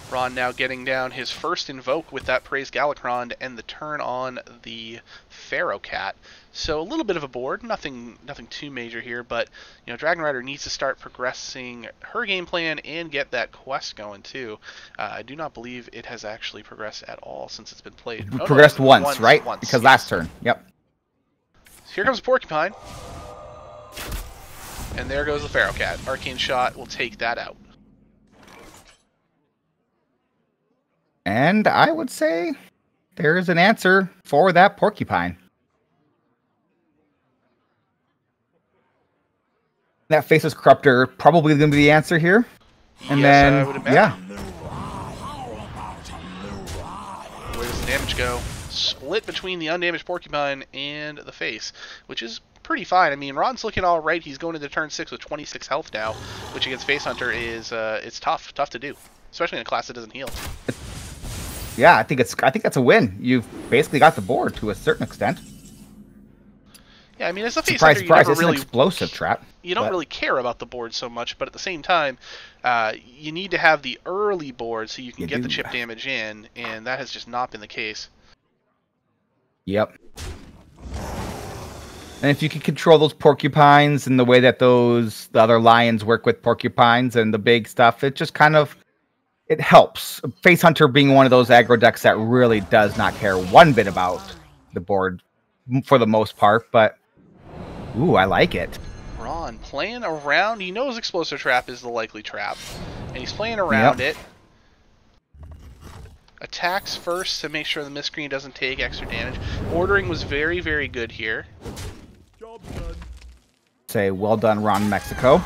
Ron now getting down his first invoke with that Praise Galakron and the turn on the Pharaoh Cat. So a little bit of a board, nothing too major here, but you know, Dragonrider needs to start progressing her game plan and get that quest going too. I do not believe it has actually progressed at all since it's been played. Progressed once, right? Because last turn. Yep. So here comes Porcupine. And there goes the Pharaoh Cat. Arcane Shot will take that out. And I would say there is an answer for that Porcupine. That Faceless Corruptor probably going to be the answer here. And yes, then, I would imagine. Yeah. Where does the damage go? Split between the undamaged Porcupine and the face, which is pretty fine. I mean, Ron's looking all right. He's going into turn 6 with 26 health now, which against Face Hunter is it's tough to do, especially in a class that doesn't heal. Yeah, I think that's a win. You've basically got the board to a certain extent. Yeah, I mean, as a Face Hunter, you never it's really an explosive trap. You don't really care about the board so much, but at the same time, you need to have the early board so you can get the chip damage in, and that has just not been the case. Yep. And if you can control those porcupines and the way that the other lions work with porcupines and the big stuff, it just kind of it helps. Face Hunter being one of those aggro decks that really does not care one bit about the board for the most part, but ooh, I like it. Ron playing around. He knows Explosive Trap is the likely trap, and he's playing around it. Attacks first to make sure the miscreant doesn't take extra damage. Ordering was very, very good here. Job done. Say, well done, RonMexico.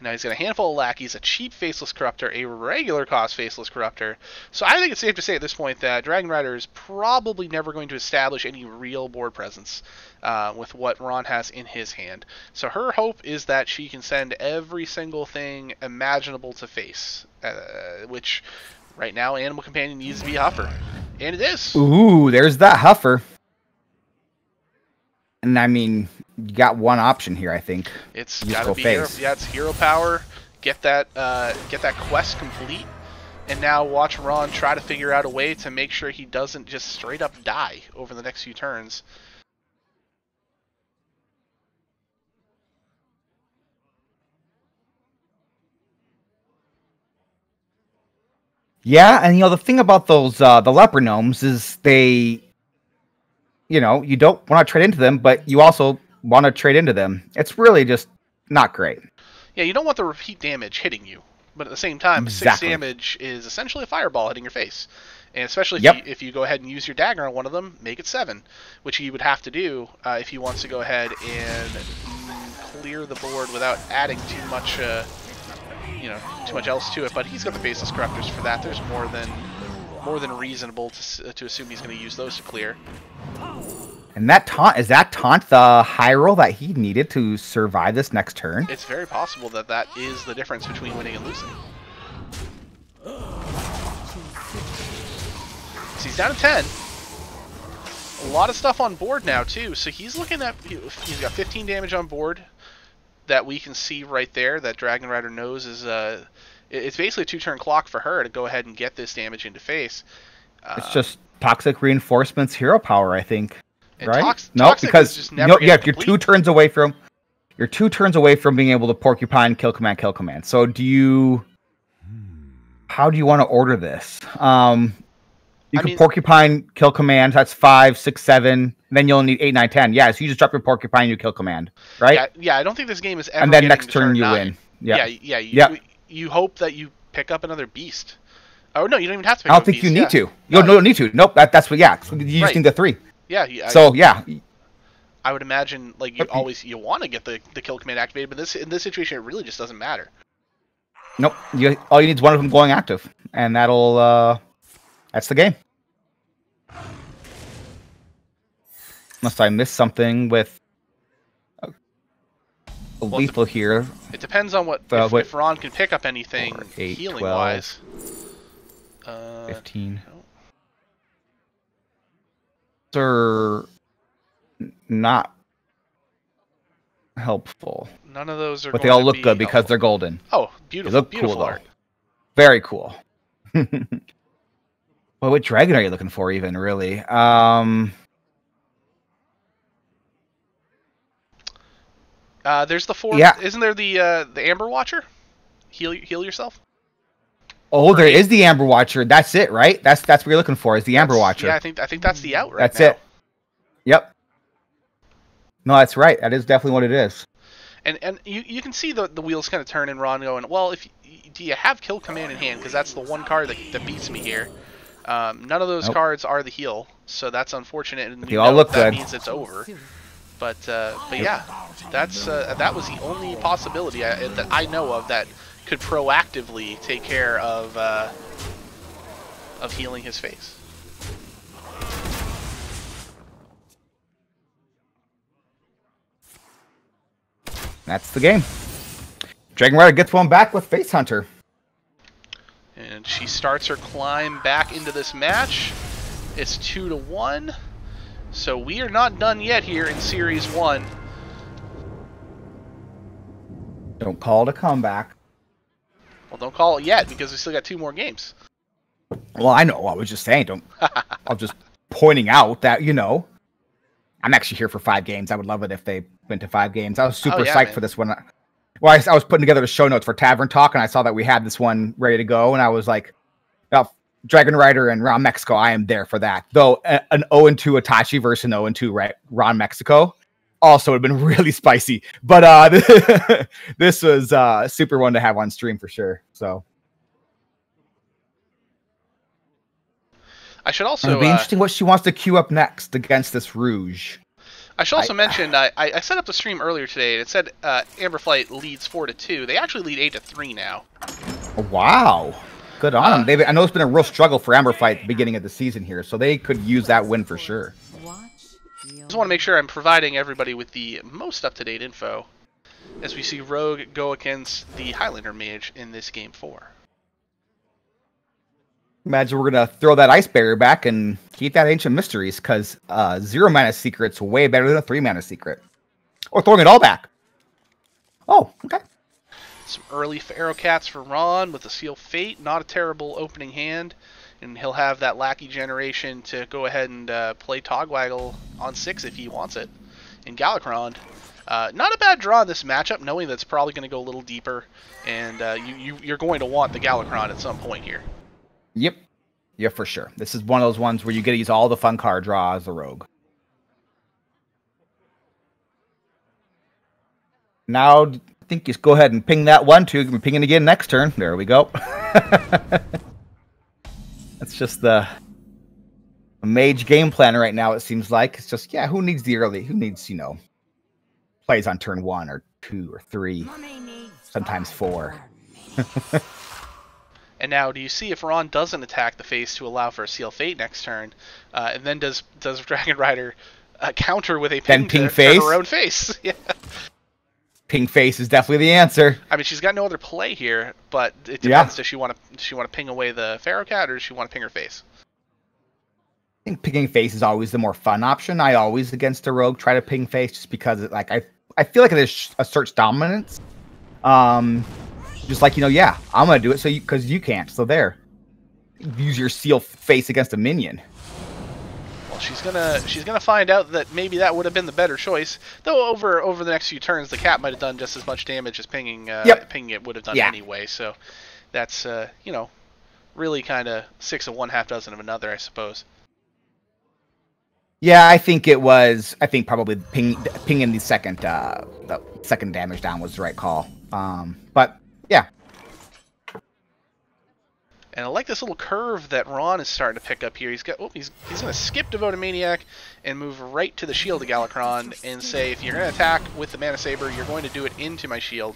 Now he's got a handful of lackeys, a cheap Faceless Corruptor, a regular cost Faceless Corruptor. So I think it's safe to say at this point that Dragonrider is probably never going to establish any real board presence with what Ron has in his hand. So her hope is that she can send every single thing imaginable to face, which right now Animal Companion needs to be Huffer. And it is. Ooh, there's that Huffer. And I mean, you got one option here, I think. It's got to be it's hero power. Get that quest complete, and now watch Ron try to figure out a way to make sure he doesn't just straight up die over the next few turns. Yeah, and the thing about those the leper gnomes is they, you don't want to trade into them, but you also want to trade into them. It's really just not great. Yeah, you don't want the repeat damage hitting you, but at the same time, Exactly. 6 damage is essentially a fireball hitting your face. And especially if you go ahead and use your dagger on one of them, make it 7, which he would have to do if he wants to go ahead and clear the board without adding too much, too much else to it. But he's got the Faceless Corruptors for that. There's more than reasonable to assume he's going to use those to clear. And that taunt is the high roll that he needed to survive this next turn? It's very possible that is the difference between winning and losing. So he's down to 10. A lot of stuff on board now too. So he's looking at he's got 15 damage on board that we can see right there. That Dragonrider knows is it's basically a 2-turn clock for her to go ahead and get this damage into face. It's just Toxic Reinforcement's hero power, I think. Right? No, because you're 2 turns away from being able to Porcupine, kill command. So how do you want to order this? You can Porcupine, kill command, that's 5, 6, 7, then you'll need 8, 9, 10. Yeah, so you just drop your Porcupine, you kill command, right? Yeah, I don't think this game is ever. And then next turn you win. Yeah. You hope that you pick up another beast. Oh no, you don't even have to pick I up don't think a beast. you need to. You don't need to. Nope, that's what, you just need the 3. Yeah. So, yeah. I would imagine, like, you want to get the kill command activated, but in this situation, it really just doesn't matter. Nope. All you need is one of them going active, and that's the game. Unless I missed something with lethal here. It depends on if Ron can pick up anything 8, healing-wise. 15. Are not helpful. None of those are. But they all look good because they're golden. Oh, beautiful! They look beautiful cool art. though. Very cool. Well, what dragon are you looking for, even really? There's the 4. Yeah. Isn't there the Amber Watcher? Heal yourself. Oh, there is the Amber Watcher. That's it, right? That's what you're looking for, is the Amber Watcher. Yeah, I think that's the out right that's now. It. Yep. No, that's right. That is definitely what it is. And you can see the wheels kind of turn and Ron going, well, do you have kill command in hand? Because that's the one card that beats me here. None of those cards are the heal, so that's unfortunate. And they all look that good. means it's over. But yeah, that was the only possibility that I know of that could proactively take care of healing his face. That's the game. Dragonrider gets one back with Face Hunter. And she starts her climb back into this match. It's 2-1. So we are not done yet here in Series 1. Don't call it a comeback. Well, don't call it yet because we still got 2 more games. Well, I know. I was just saying. I'm just pointing out that, I'm actually here for 5 games. I would love it if they went to 5 games. I was super psyched for this one. Well, I was putting together the show notes for Tavern Talk, and I saw that we had this one ready to go, and I was like, Dragonrider and RonMexico, I am there for that. Though an 0-2 Itachi versus an 0-2 RonMexico also would have been really spicy. But this was super one to have on stream for sure. So I should also it'll be interesting what she wants to queue up next against this Rouge. I should also mention I set up the stream earlier today and it said Amberflight leads 4-2. They actually lead 8-3 now. Oh, wow. Good on them. I know it's been a real struggle for Amberflight at the beginning of the season here, so they could use that win for sure. I just want to make sure I'm providing everybody with the most up-to-date info as we see Rogue go against the Highlander Mage in this Game 4. Imagine we're going to throw that Ice Barrier back and keep that Ancient Mysteries, because 0-mana Secret's way better than a 3-mana Secret. Or throwing it all back. Oh, okay. Some early Pharaoh Cats for Ron with the Seal Fate. Not a terrible opening hand. And he'll have that Lackey generation to go ahead and play Togwaggle on 6 if he wants it. And Galakron. Not a bad draw in this matchup, knowing that it's probably going to go a little deeper. And you're going to want the Galakron at some point here. Yep. Yeah, for sure. This is one of those ones where you get to use all the fun card draw as a rogue. Now, I think just go ahead and ping that one, too. Ping it again next turn. There we go. That's just the mage game plan right now, it seems like. It's just, yeah, who needs the early? Who needs, plays on turn 1 or 2 or 3, sometimes 4. And now, do you see if Ron doesn't attack the face to allow for a Seal Fate next turn, and then does Dragonrider counter with a ping face? Her own face? Yeah. Ping face is definitely the answer. I mean, she's got no other play here, but it depends. Does she want to ping away the Pharaoh Cat, or does she want to ping her face? I think pinging face is always the more fun option. I always, against a rogue, try to ping face just because I feel like it asserts dominance. Just like, yeah, I'm going to do it because you can't. So there. Use your seal face against a minion. Well, she's gonna find out that maybe that would have been the better choice. Though over the next few turns, the cat might have done just as much damage as pinging it would have done anyway. So that's really kind of 6 of one, half dozen of another, I suppose. Yeah, I think probably pinging the second damage down was the right call. But yeah. And I like this little curve that Ron is starting to pick up here. He's going to skip Devoted Maniac and move right to the Shield of Galakron and say, if you're going to attack with the Mana Saber, you're going to do it into my shield.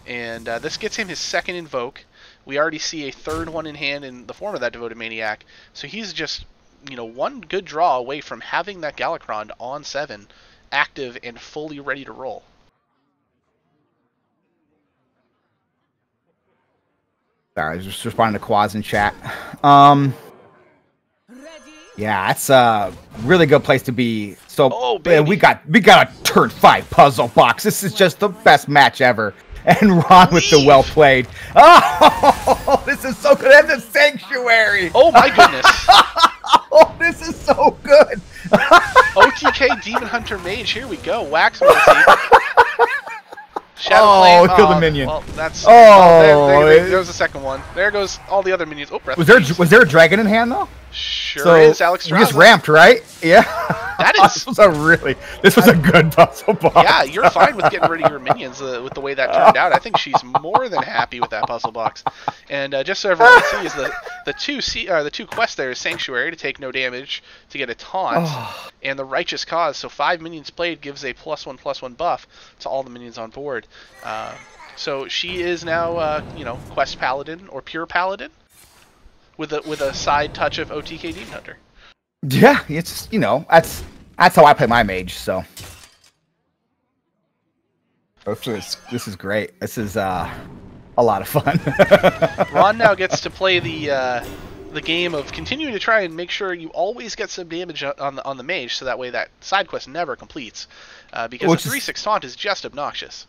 And this gets him his second Invoke. We already see a third one in hand in the form of that Devoted Maniac. So he's just, one good draw away from having that Galakron on 7, active and fully ready to roll. Sorry, I was just responding to Quaz in chat. Yeah, that's a really good place to be. So we got a turn 5 puzzle box. This is just the best match ever. And Ron with the well played. Oh, this is so good. And the Sanctuary. Oh my goodness. Oh, this is so good. OTK Demon Hunter Mage. Here we go. Wax Mercy. Shadow Flame. Kill the minion. Well, that's. There's the second one. There goes all the other minions. Oh, was there a dragon in hand though? Sure is, Alex. We just ramped, right? Yeah. That is. This was a good puzzle box. Yeah, you're fine with getting rid of your minions with the way that turned out. I think she's more than happy with that puzzle box. And just so everyone sees, the two quests there is Sanctuary to take no damage to get a taunt, and the Righteous Cause. So 5 minions played gives a +1/+1 buff to all the minions on board. So she is now, Quest Paladin or Pure Paladin. With a side touch of OTK Demon Hunter. Yeah, it's that's how I play my mage. So this is great. This is a lot of fun. Ron now gets to play the game of continuing to try and make sure you always get some damage on the mage, so that way that side quest never completes. Because the 3/6 taunt is just obnoxious.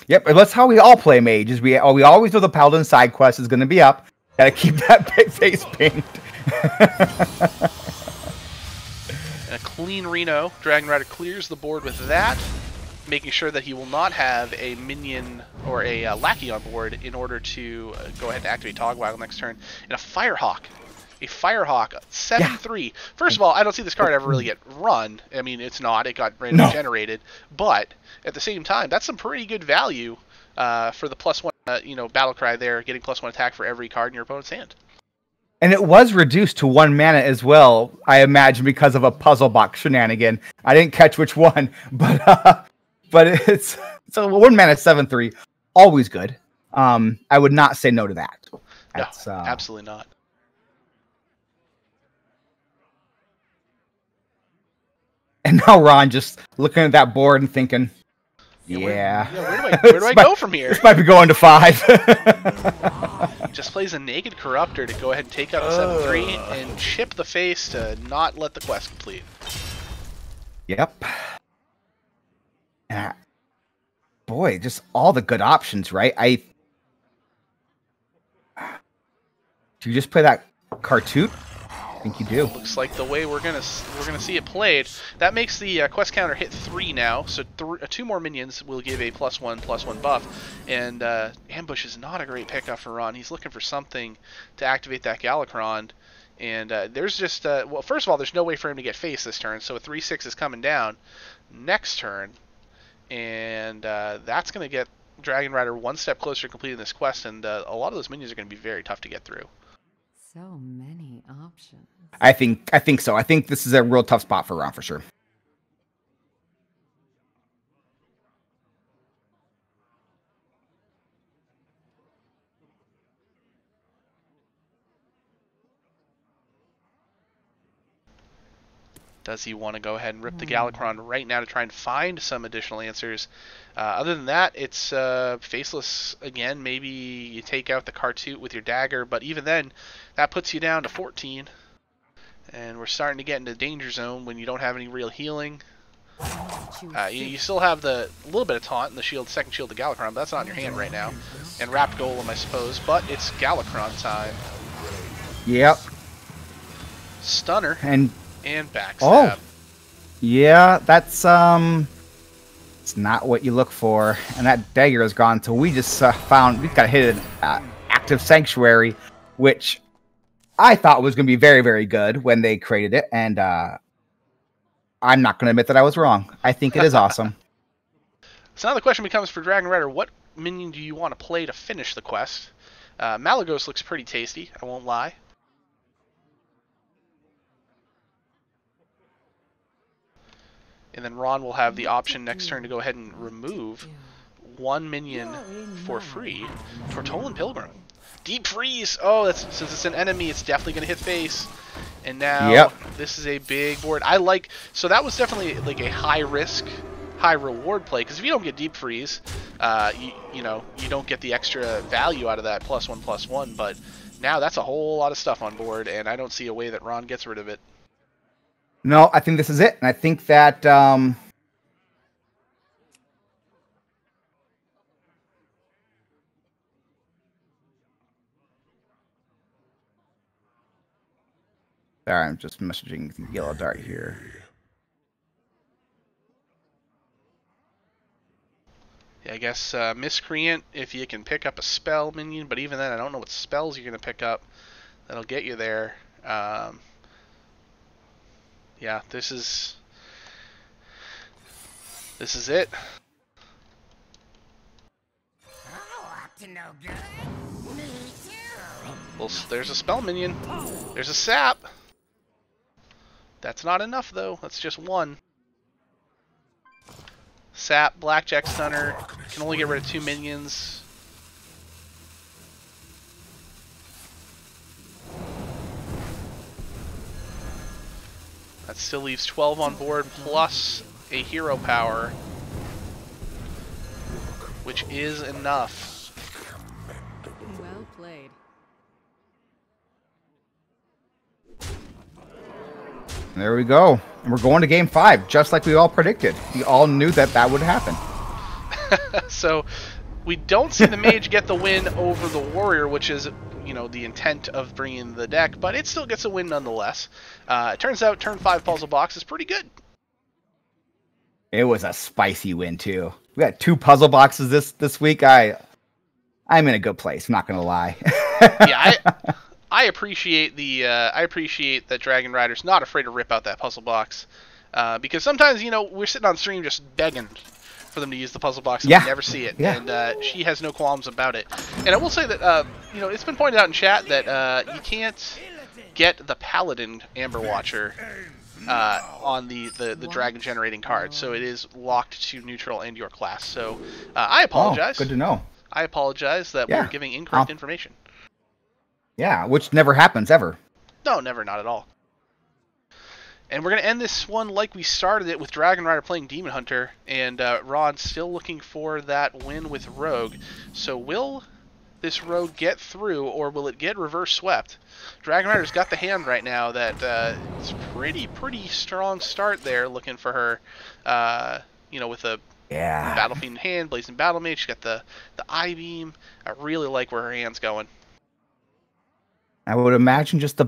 Yep, and that's how we all play mages. We always know the paladin side quest is going to be up. Gotta keep that big face pinged. And a clean Reno. Dragonrider clears the board with that, making sure that he will not have a minion or a lackey on board in order to go ahead and activate Togwaggle next turn. And a Firehawk. A Firehawk, 7/3. Yeah. First of all, I don't see this card ever really get run. I mean, it's not. It got randomly generated. But at the same time, that's some pretty good value for the +1, battle cry there, getting +1 attack for every card in your opponent's hand. And it was reduced to 1 mana as well, I imagine, because of a puzzle box shenanigan. I didn't catch which one, but it's 1 mana 7/3, always good. I would not say no to that. That's, no, absolutely not. And now Ron just looking at that board and thinking, where do I go from here? This might be going to 5. Just plays a Naked Corruptor to go ahead and take out the 7/3 and chip the face to not let the quest complete. Yep. Boy, just all the good options, right? Do you just play that Cartoot? think you do. Looks like the way we're gonna see it played. That makes the quest counter hit 3 now, so 2 more minions will give a +1/+1 buff. And ambush is not a great pickup for Ron. He's looking for something to activate that Galakrond. And there's just well, first of all, there's no way for him to get face this turn, so a 3/6 is coming down next turn, and that's gonna get Dragonrider one step closer to completing this quest. And a lot of those minions are gonna be very tough to get through. So many options. I think so. I think this is a real tough spot for Ron for sure. Does he want to go ahead and rip the Galakrond right now to try and find some additional answers? Other than that, it's faceless again. Maybe you take out the Kartoot with your dagger, but even then, that puts you down to 14. And we're starting to get into danger zone when you don't have any real healing. You still have the little bit of taunt and the shield, second shield to Galakrond, but that's not in your hand right now. And Wrapped Golem, I suppose, but it's Galakrond time. Yep. Stunner And backstab. oh, yeah, that's it's not what you look for. And that dagger is gone. So we just found we've got hit an active sanctuary, which I thought was going to be very, very good when they created it. And I'm not going to admit that I was wrong. I think it is awesome. So now the question becomes for Dragonrider, what minion do you want to play to finish the quest? Malagos looks pretty tasty, I won't lie. And then Ron will have the option next turn to go ahead and remove 1 minion for free. Tortolan Pilgrim. Deep Freeze! Oh, that's, since it's an enemy, it's definitely going to hit face. And now this is a big board. So that was definitely like a high risk, high reward play. Because if you don't get Deep Freeze, you don't get the extra value out of that +1/+1. But now that's a whole lot of stuff on board, and I don't see a way that Ron gets rid of it. No, I think this is it. And I think that sorry, I'm just messaging YellowDart here. Yeah, I guess Miscreant, if you can pick up a spell minion, but even then I don't know what spells you're going to pick up that'll get you there. Yeah, this is it. Well, there's a spell minion. There's a sap. That's not enough though. That's just 1. Sap, Blackjack Stunner, can only get rid of 2 minions. That still leaves 12 on board, plus a hero power, which is enough. Well played. There we go. And we're going to game 5, just like we all predicted. We all knew that that would happen. So we don't see the mage get the win over the warrior, which is, the intent of bringing the deck, but it still gets a win nonetheless. It turns out turn 5 puzzle box is pretty good. It was a spicy win too. We got 2 puzzle boxes this week. I'm in a good place. I'm not gonna lie. Yeah, I appreciate that Dragonrider's not afraid to rip out that puzzle box, because sometimes we're sitting on stream just begging for them to use the puzzle box and we never see it. Yeah. And she has no qualms about it. And I will say that it's been pointed out in chat that you can't get the Paladin Amber Watcher on the dragon generating card, so it is locked to neutral and your class. So I apologize. Oh, good to know. I apologize that we're giving incorrect information. Yeah, which never happens ever. No, never, not at all. And we're going to end this one like we started it, with Dragonrider playing Demon Hunter, and Ron still looking for that win with Rogue. So will this Rogue get through, or will it get reverse swept? Dragonrider's got the hand right now that it's pretty strong start there, looking for her, with a Battle Fiend in hand, Blazing Battle Mage. She's got the I-Beam. I really like where her hand's going. I would imagine just the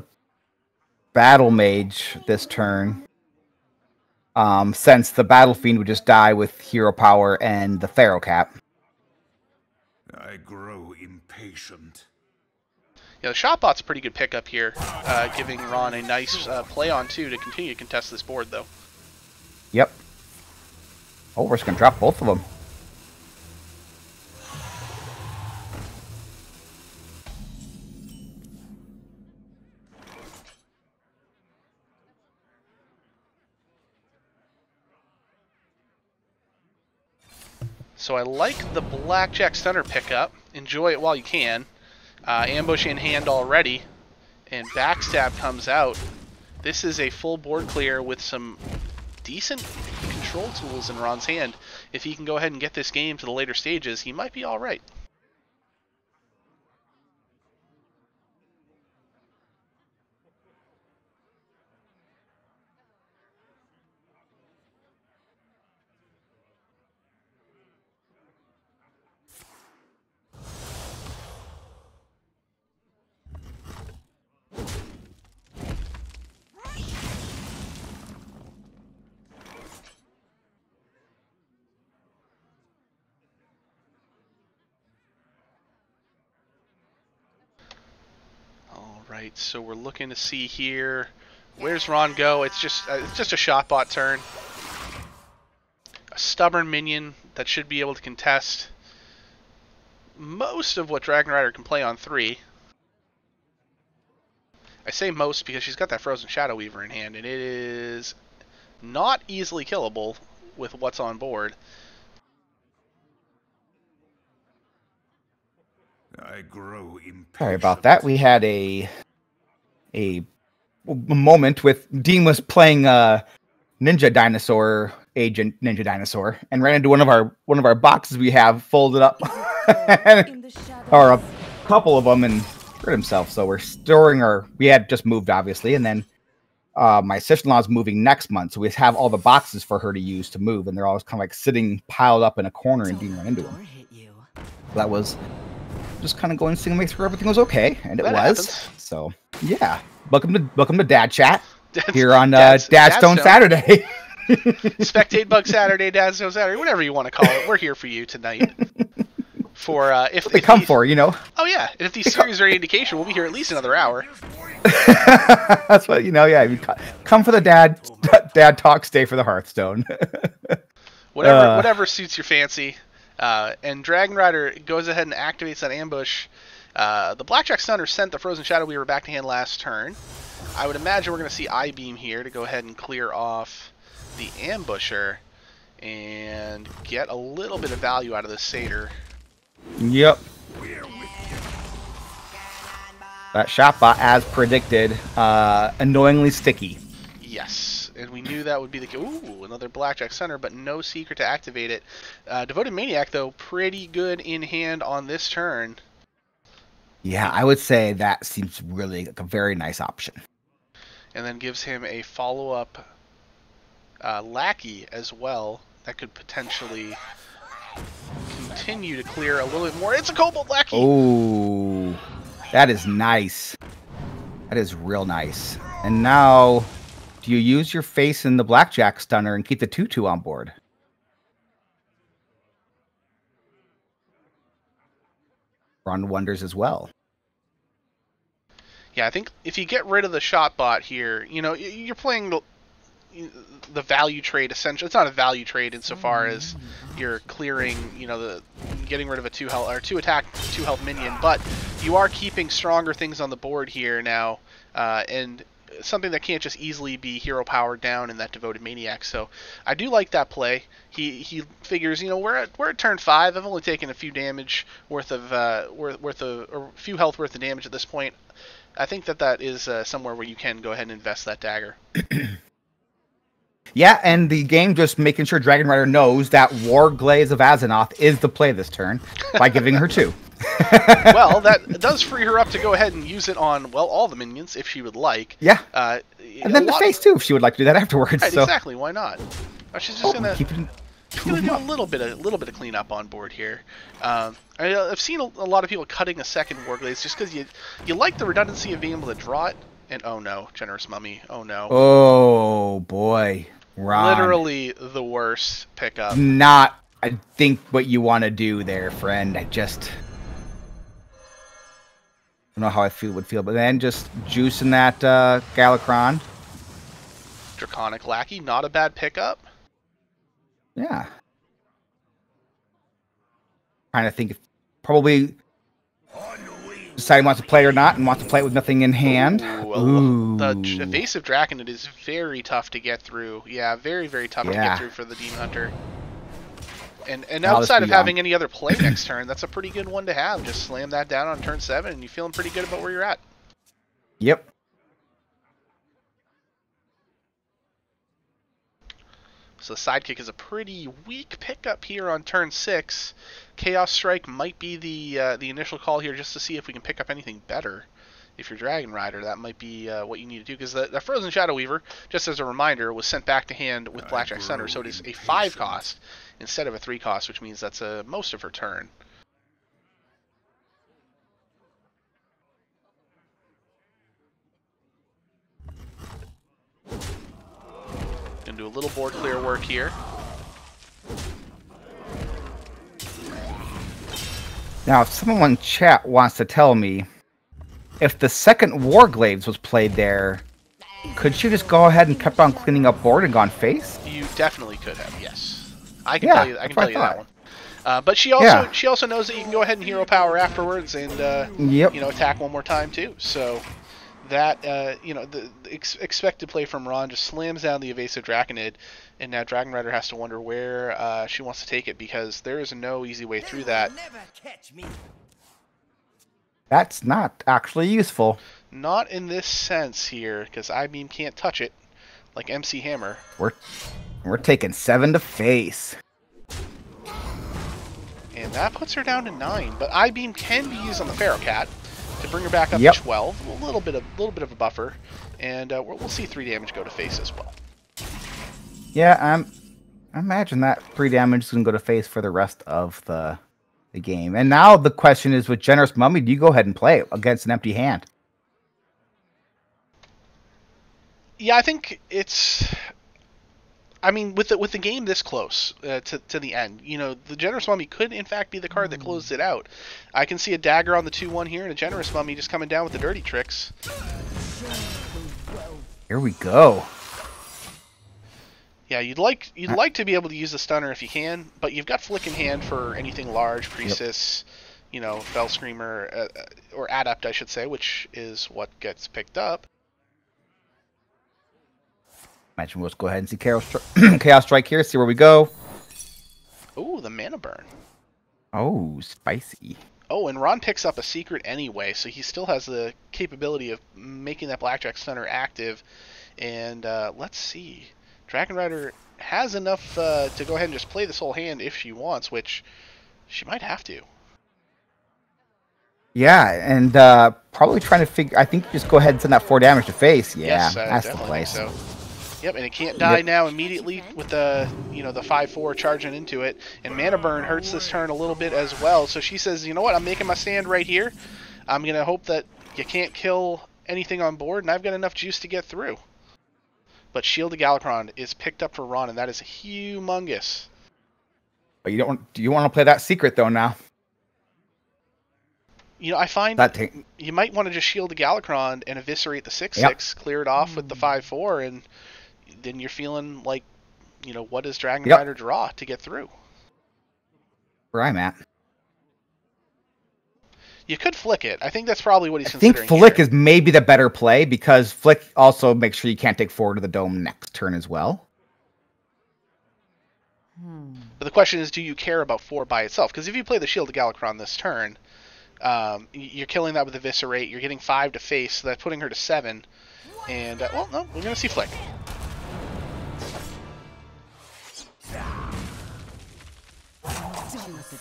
Battle Mage this turn. Since the Battle Fiend would just die with hero power and the Pharaoh Cap. I grow impatient. Yeah, the Shotbot's a pretty good pickup here, giving Ron a nice play on 2 to continue to contest this board, though. Yep. Oh, we're just going to drop both of them. So I like the Blackjack Stunner pickup. Enjoy it while you can. Ambush in hand already. And Backstab comes out. This is a full board clear with some decent control tools in Ron's hand. If he can go ahead and get this game to the later stages, he might be alright. Alright, so we're looking to see here. Where's Ron go? It's just a Shotbot turn. A stubborn minion that should be able to contest most of what Dragonrider can play on 3. I say most because she's got that Frozen Shadow Weaver in hand, and it is not easily killable with what's on board. I grow impatient. Sorry about that. We had a moment with Dean was playing Ninja Dinosaur, Agent Ninja Dinosaur, and ran into one of our boxes we have folded up, or a couple of them, and hurt himself. So we're storing we had just moved obviously, and then my sister-in-law is moving next month, so we have all the boxes for her to use to move, and they're always kind of like sitting piled up in a corner, and Dean ran into them. That was just kind of going to make sure everything was okay, and it was. Happens. So yeah, welcome to Dad Chat here on Dadstone Dadstone. Saturday. Spectate Bug Saturday, Dadstone Saturday, whatever you want to call it. We're here for you tonight. For if they come for, you know. Oh yeah, and if these series are any indication, we'll be here at least another hour. That's what, you know. Yeah, you come for the dad talk, stay for the Hearthstone. Whatever suits your fancy. And Dragonrider goes ahead and activates that ambush. The Blackjack Stunner sent the Frozen Shadow Weaver back to hand last turn. I would imagine we're going to see I-Beam here to go ahead and clear off the Ambusher and get a little bit of value out of this Satyr. Yep. That Shotbot, as predicted, annoyingly sticky. Yes, and we knew that would be the case. Ooh, another Blackjack Stunner, but no secret to activate it. Devoted Maniac, though, pretty good in hand on this turn. Yeah, I would say that seems really like a very nice option. And then gives him a follow-up Lackey as well that could potentially continue to clear a little bit more. It's a Kobold Lackey! Oh, that is nice. That is real nice. And now, do you use your face in the Blackjack Stunner and keep the 2/2 on board? Ron wonders as well. Yeah, I think if you get rid of the Shotbot here, you know, you're playing the value trade essentially. It's not a value trade insofar as you're clearing, you know, getting rid of a 2 attack, 2 health minion, but you are keeping stronger things on the board here now, and something that can't just easily be hero powered down in that Devoted Maniac. So I do like that play. He figures, you know, we're at turn 5. I've only taken a few damage worth of or a few health worth of damage at this point. I think that is somewhere where you can go ahead and invest that dagger. Yeah, and the game just making sure Dragonrider knows that War Glaze of Azeroth is the play this turn by giving her 2. Well, that does free her up to go ahead and use it on, well, all the minions if she would like. Yeah. And then the face too, if she would like to do that afterwards. Right, so. Exactly. Why not? She's just gonna do a little bit of cleanup on board here. I've seen a lot of people cutting a second War Glaze just because you like the redundancy of being able to draw it And oh no, Generous Mummy. Oh no. Oh boy, Ron. Literally the worst pickup. Not, I think, what you want to do there, friend. I just don't know how I would feel, but then just juicing that Galakron. Draconic Lackey, not a bad pickup. Yeah. Trying to think if probably decide he wants to play or not, and wants to play it with nothing in hand. Ooh. The evasive Draconid is very tough to get through. Yeah, very, very tough to get through for the Demon Hunter. And outside of having any other play next turn, that's a pretty good one to have. Just slam that down on turn 7, and you're feeling pretty good about where you're at. Yep. So the Sidekick is a pretty weak pickup here on turn 6. Chaos Strike might be the initial call here just to see if we can pick up anything better. If you're Dragonrider, that might be what you need to do, because the Frozen Shadow Weaver, just as a reminder, was sent back to hand with Blackjack Thunder, so it is a 5 cost instead of a 3 cost, which means that's most of her turn. Gonna do a little board clear work here. Now, if someone in chat wants to tell me if the second Warglaives was played there, could you just go ahead and kept on cleaning up board and gone face? You definitely could have, yes. I can tell you that one. But she also knows that you can go ahead and hero power afterwards and attack one more time too. So that the expected play from Ron just slams down the evasive Draconid, and now Dragonrider has to wonder where she wants to take it, because there is no easy way through that. That's not actually useful. Not in this sense here, because I-Beam can't touch it like MC Hammer. We're taking 7 to face. And that puts her down to 9, but I-Beam can be used on the Pharaoh Cat to bring her back up to 12. A little bit of a buffer, and we'll see 3 damage go to face as well. Yeah, I imagine that 3 damage is going to go to face for the rest of the game. And now the question is, with Generous Mummy, do you go ahead and play it against an empty hand? Yeah, I think it's... I mean, with the game this close to the end, the Generous Mummy could in fact be the card that closed it out. I can see a dagger on the 2/1 here, and a Generous Mummy just coming down with the dirty tricks. Here we go. Yeah, you'd like to be able to use the stunner if you can, but you've got Flick in hand for anything large, Priestess, Fell Screamer, or Adept, I should say, which is what gets picked up. Imagine we'll just go ahead and see Chaos Strike here, see where we go. Ooh, the Mana Burn. Oh, spicy. Oh, and Ron picks up a secret anyway, so he still has the capability of making that Blackjack Stunner active. And let's see. Dragonrider has enough to go ahead and just play this whole hand if she wants, which she might have to. Yeah, and probably trying to figure... I think just go ahead and send that 4 damage to face. Yeah, yes, that's the definitely place. So. Yep, and it can't die now immediately with the the 5/4 charging into it, and Mana Burn hurts this turn a little bit as well. So she says, you know what, I'm making my stand right here. I'm gonna hope that you can't kill anything on board, and I've got enough juice to get through. But Shield of Galakron is picked up for Ron, and that is humongous. But do you want to play that secret though now? I find you might want to just Shield the Galakron and eviscerate the 6/6, clear it off with the 5/4, and then you're feeling like, what does Dragonrider draw to get through? Where I'm at. You could Flick it. I think that's probably what he's considering. I think Flick is maybe the better play, because Flick also makes sure you can't take forward to the dome next turn as well. But the question is, do you care about 4 by itself? Because if you play the Shield of Galakron this turn, you're killing that with Eviscerate. You're getting 5 to face, so that's putting her to 7. And, well, no, we're going to see Flick.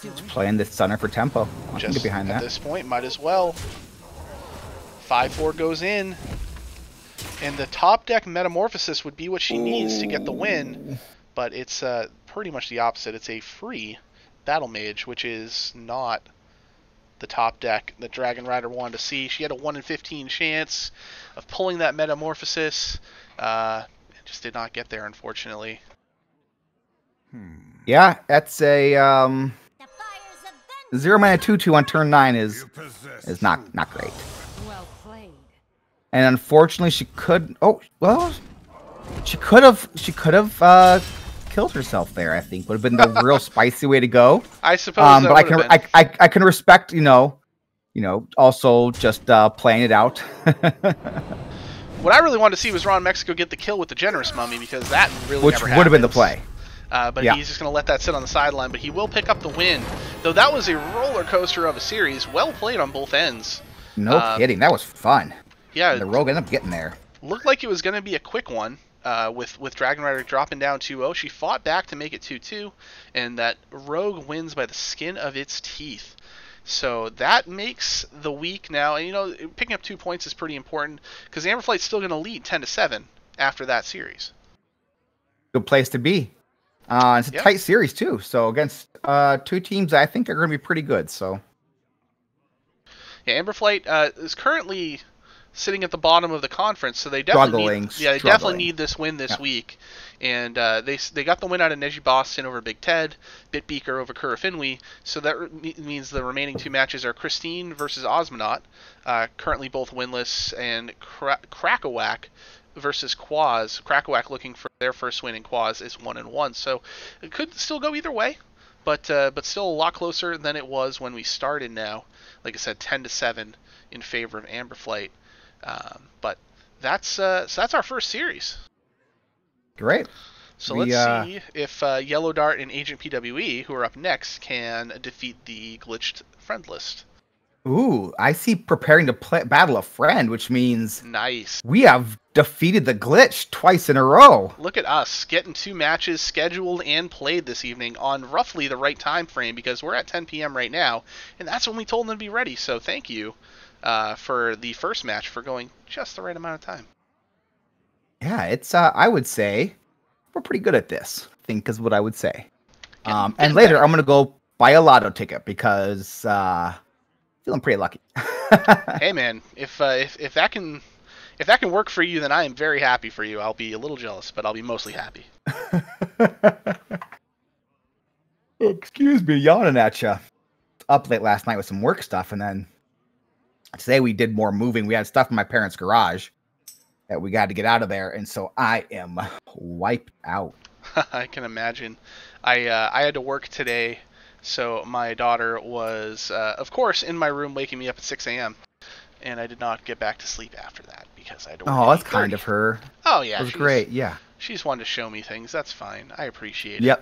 Just playing this Stunner for tempo. I can get behind that. At this point, might as well. 5/4 goes in. And the top deck Metamorphosis would be what she needs to get the win. But it's pretty much the opposite. It's a free Battle Mage, which is not the top deck that Dragonrider wanted to see. She had a 1 in 15 chance of pulling that Metamorphosis. It just did not get there, unfortunately. Yeah, that's a 0-2/2 on turn 9 is not great. Well played. And unfortunately, she could. Oh well, she could have killed herself there. I think would have been the real spicy way to go. I suppose. But I can respect also just playing it out. What I really wanted to see was RonMexico get the kill with the Generous Mummy, because that really Which never would have been the happens. play. But he's just going to let that sit on the sideline. But he will pick up the win. Though that was a roller coaster of a series. Well played on both ends. No kidding. That was fun. Yeah. And the Rogue ended up getting there. Looked like it was going to be a quick one. With Dragonrider dropping down 2-0. She fought back to make it 2-2. And that Rogue wins by the skin of its teeth. So that makes the week now. And, picking up 2 points is pretty important, because Amberflight's still going to lead 10-7 after that series. Good place to be. It's a tight series too. So against 2 teams, I think are going to be pretty good. So yeah, Amberflight is currently sitting at the bottom of the conference, so they definitely need this win this week. And they got the win out of Neji Boston over Big Ted, Bitbeaker over Kurafinwi. So that means the remaining 2 matches are Christine versus Osmonaut, currently both winless, and Krakowak versus Quaz. Krakowak looking for their first win, and Quaz is 1-1. So it could still go either way, but still a lot closer than it was when we started. Now, like I said, 10-7 in favor of Amberflight. But that's our first series. Great. So let's see if YellowDart and AgentPWE, who are up next, can defeat the glitched friend list. Ooh, I see preparing to battle a friend, which means nice. We have defeated the glitch twice in a row. Look at us getting 2 matches scheduled and played this evening on roughly the right time frame, because we're at 10 p.m. right now, and that's when we told them to be ready. So thank you for the first match for going just the right amount of time. Yeah, it's I would say we're pretty good at this, I think is what I would say. And later I'm going to go buy a lotto ticket because feeling pretty lucky. Hey man, if that can work for you, then I am very happy for you. I'll be a little jealous, but I'll be mostly happy. Excuse me, yawning at you. Up late last night with some work stuff, and then today we did more moving. We had stuff in my parents' garage that we got to get out of there, and so I am wiped out. I can imagine. I had to work today, so my daughter was, of course, in my room waking me up at 6 a.m., and I did not get back to sleep after that because I had to work. Oh, that's kind of her. Oh, yeah. It was great, yeah. She just wanted to show me things. That's fine. I appreciate it.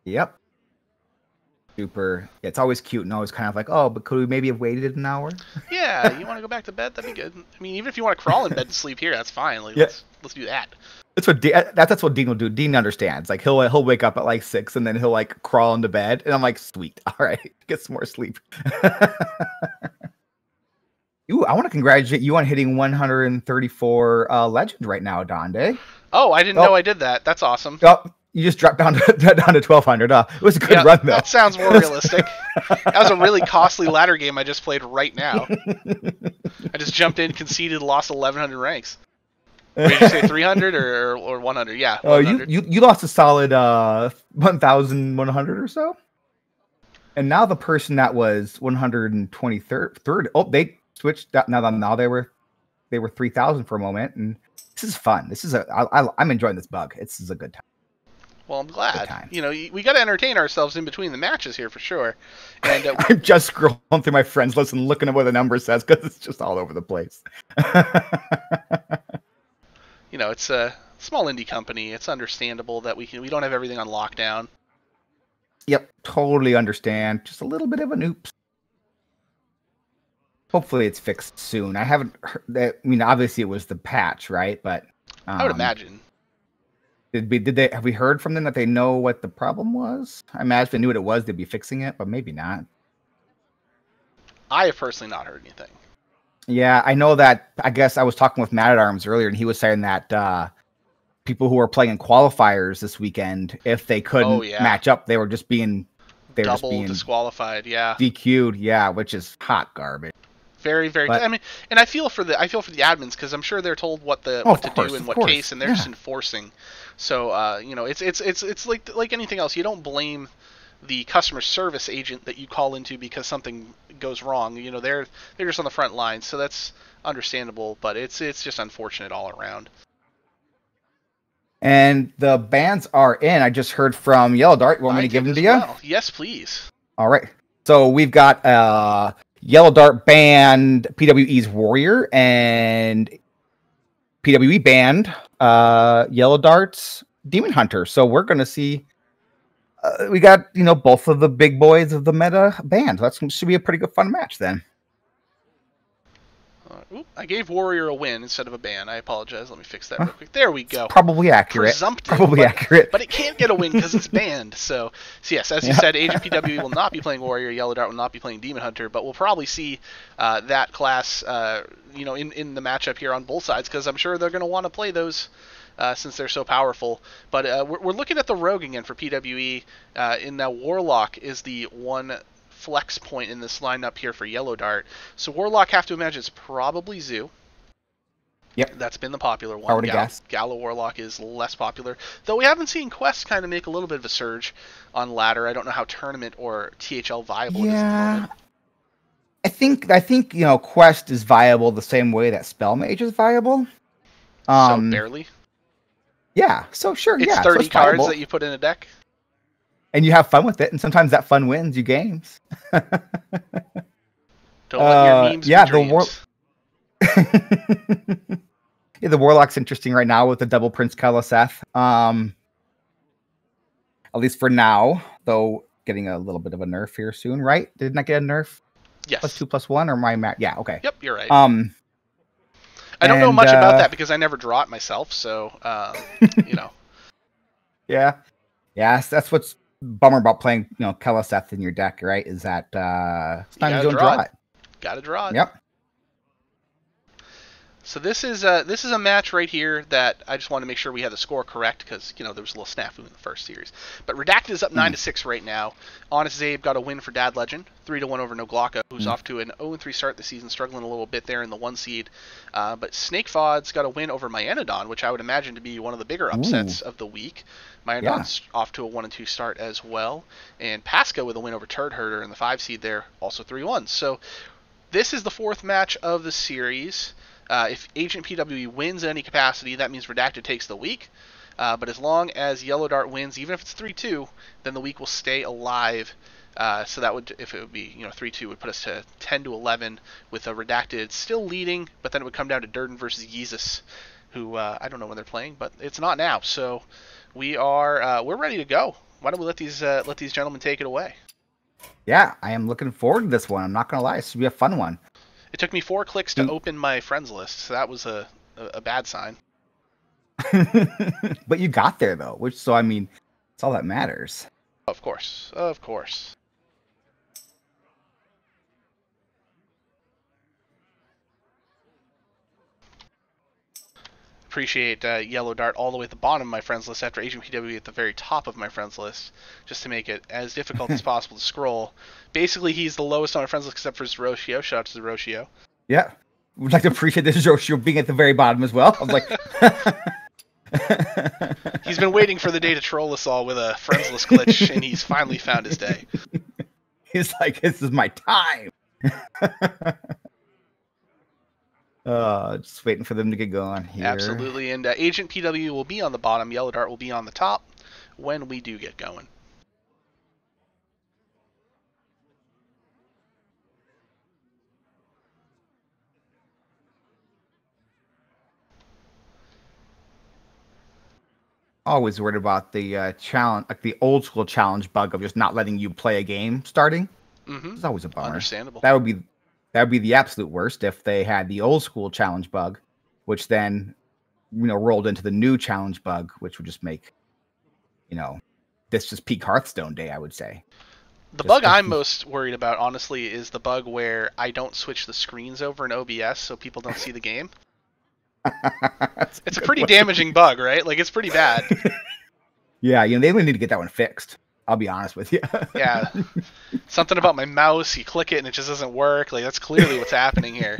Yep. Super. Yeah, it's always cute and always kind of like, oh, but could we maybe have waited an hour? Yeah, you want to go back to bed? That'd be good. I mean, even if you want to crawl in bed and sleep here, that's fine. Like, let's do that. That's what Dean will do. Dean understands. Like he'll wake up at like 6 and then he'll like crawl into bed, and I'm like, sweet, all right, get some more sleep. Ooh, I want to congratulate you on hitting 134 legend right now, Donde. Oh, I didn't know I did that. That's awesome. Oh, you just dropped down to 1,200. It was a good run, though. That sounds more realistic. That was a really costly ladder game I just played right now. I just jumped in, conceded, lost 1,100 ranks. Did you say 300 or 100? Yeah. 100. You lost a solid 1,100 or so. And now the person that was 123rd. Oh, they switched. Now they were 3,000 for a moment, and this is fun. This is I'm enjoying this bug. This is a good time. Well, I'm glad. You know, we got to entertain ourselves in between the matches here for sure. And I'm just scrolling through my friends list and looking at what the number says because it's just all over the place. You know, it's a small indie company. It's understandable that we don't have everything on lockdown. Yep, totally understand. Just a little bit of an oops. Hopefully it's fixed soon. I haven't heard that. I mean, obviously it was the patch, right? But I would imagine. Have we heard from them that they know what the problem was? I imagine if they knew what it was, they'd be fixing it, but maybe not. I have personally not heard anything. Yeah, I know that. I guess I was talking with Matt at Arms earlier, and he was saying that people who were playing in qualifiers this weekend, if they couldn't match up, they were just being they're just double being disqualified. Yeah. DQ'd. Yeah, which is hot garbage. Very, very. But- I mean, and I feel for the admins because I'm sure they're told what to do in what case, and they're just enforcing. So you know, it's like anything else. You don't blame the customer service agent that you call into because something goes wrong. You know, they're just on the front lines, so that's understandable. But it's just unfortunate all around. And the bans are in. I just heard from YellowDart. You want me to give them to you? Well. Yes, please. All right. So we've got YellowDart banned PWE's Warrior, and PWE banned YellowDart's Demon Hunter. So we're going to see, we got, you know, both of the big boys of the meta banned. That should be a pretty good fun match then. I gave Warrior a win instead of a ban. I apologize. Let me fix that real quick. There we go. Probably accurate. Probably accurate. But it can't get a win because it's banned. So yes, as you said, AgentPWE will not be playing Warrior. YellowDart will not be playing Demon Hunter. But we'll probably see that class, you know, in the matchup here on both sides because I'm sure they're going to want to play those since they're so powerful. But we're looking at the Rogue again for PWE. And now Warlock is the one flex point in this lineup here for YellowDart. So Warlock, have to imagine, it's probably Zoo. Yep. That's been the popular one. I would guess. Gala Warlock is less popular. Though we haven't seen Quest kind of make a little bit of a surge on ladder. I don't know how tournament or THL viable it is at the moment. I think you know, Quest is viable the same way that Spell Mage is viable. So barely? Yeah, so sure, it's yeah. 30 so cards viable. that you put in a deck? And you have fun with it, and sometimes that fun wins you games. Don't let your memes be dreams. Yeah, the Warlock's interesting right now with the double Prince Kalaseth. At least for now, though, getting a little bit of a nerf here soon, right? Didn't I get a nerf? Yes. +2/+1 or my mat? Yeah, okay. Yep, you're right. I don't know much about that because I never draw it myself, so you know. Yeah. Yes, that's what's bummer about playing, you know, Kalaseth in your deck, right? Is that sometimes you don't draw it. Gotta draw it. Yep. So this is a match right here that I just want to make sure we have the score correct because, you know, there was a little snafu in the first series. But Redacted is up 9-6 right now. Honest Zabe got a win for DadLegend, 3-1 over Noglaka, who's off to an 0-3 start this season, struggling a little bit there in the 1 seed. But Snakefod's got a win over Myanodon, which I would imagine to be one of the bigger upsets of the week. Myanodon's off to a 1-2 start as well. And Pasca with a win over Turd Herder in the 5 seed there, also 3-1. So this is the 4th match of the series. If AgentPWE wins in any capacity, that means Redacted takes the week. But as long as YellowDart wins, even if it's 3-2, then the week will stay alive. So that would, if it would be, you know, 3-2, would put us to 10-11 with a Redacted still leading. But then it would come down to Durden versus Yeezus, who I don't know when they're playing, but it's not now. So we're ready to go. Why don't we let these gentlemen take it away? Yeah, I am looking forward to this one. I'm not gonna lie, this should be a fun one. It took me 4 clicks to open my friends list, so that was a bad sign. But you got there though, so I mean, it's all that matters. Of course, of course. Appreciate YellowDart all the way at the bottom of my friends list after AgentPWE at the very top of my friends list, just to make it as difficult as possible to scroll. Basically, he's the lowest on my friends list except for Zeroshio. Shout out to Zeroshio. Yeah. Would like to appreciate this Zeroshio being at the very bottom as well. I was like... He's been waiting for the day to troll us all with a friends list glitch, and he's finally found his day. He's like, this is my time. Just waiting for them to get going here. Absolutely, and AgentPWE will be on the bottom, YellowDart will be on the top when we do get going. Always worried about the challenge, like the old school challenge bug of just not letting you play a game starting. It's always a bummer. Understandable. That would be the absolute worst if they had the old school challenge bug, which then, you know, rolled into the new challenge bug, which would just make, you know, this just peak Hearthstone day, I would say. The bug I'm most worried about, honestly, is the bug where I don't switch the screens over in OBS so people don't see the game. It's a pretty damaging bug, right? Like, it's pretty bad. Yeah, you know, they really need to get that one fixed. I'll be honest with you. Yeah. Something about my mouse, you click it and it just doesn't work. Like, that's clearly what's happening here.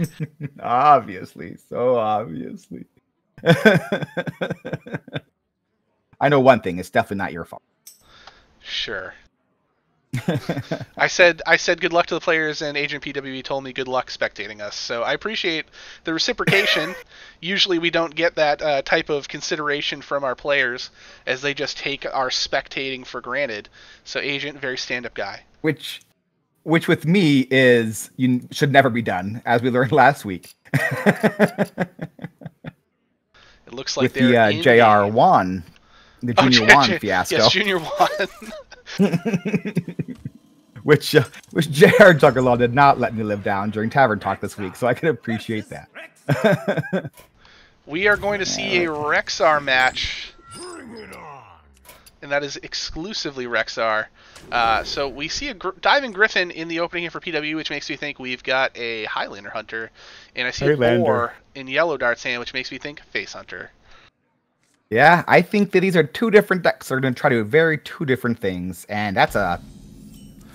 Obviously. So obviously. I know one thing. It's definitely not your fault. Sure. I said good luck to the players, and AgentPWE told me good luck spectating us. So I appreciate the reciprocation. Usually we don't get that type of consideration from our players, as they just take our spectating for granted. So Agent, very stand-up guy. Which with me is you should never be done, as we learned last week. It looks like with the JR Juan, the Junior Juan fiasco. Yes, Junior Juan. which JR Juggerlaw did not let me live down during Tavern Talk this week, so I can appreciate that. We are going to see a Rexar match, and that is exclusively Rexar. So we see a Diving Griffin in the opening here for PW, which makes me think we've got a Highlander Hunter, and I see a 4 in YellowDart's hand, which makes me think Face Hunter. Yeah, I think that these are two different decks that are going to try to do two different things, and that's a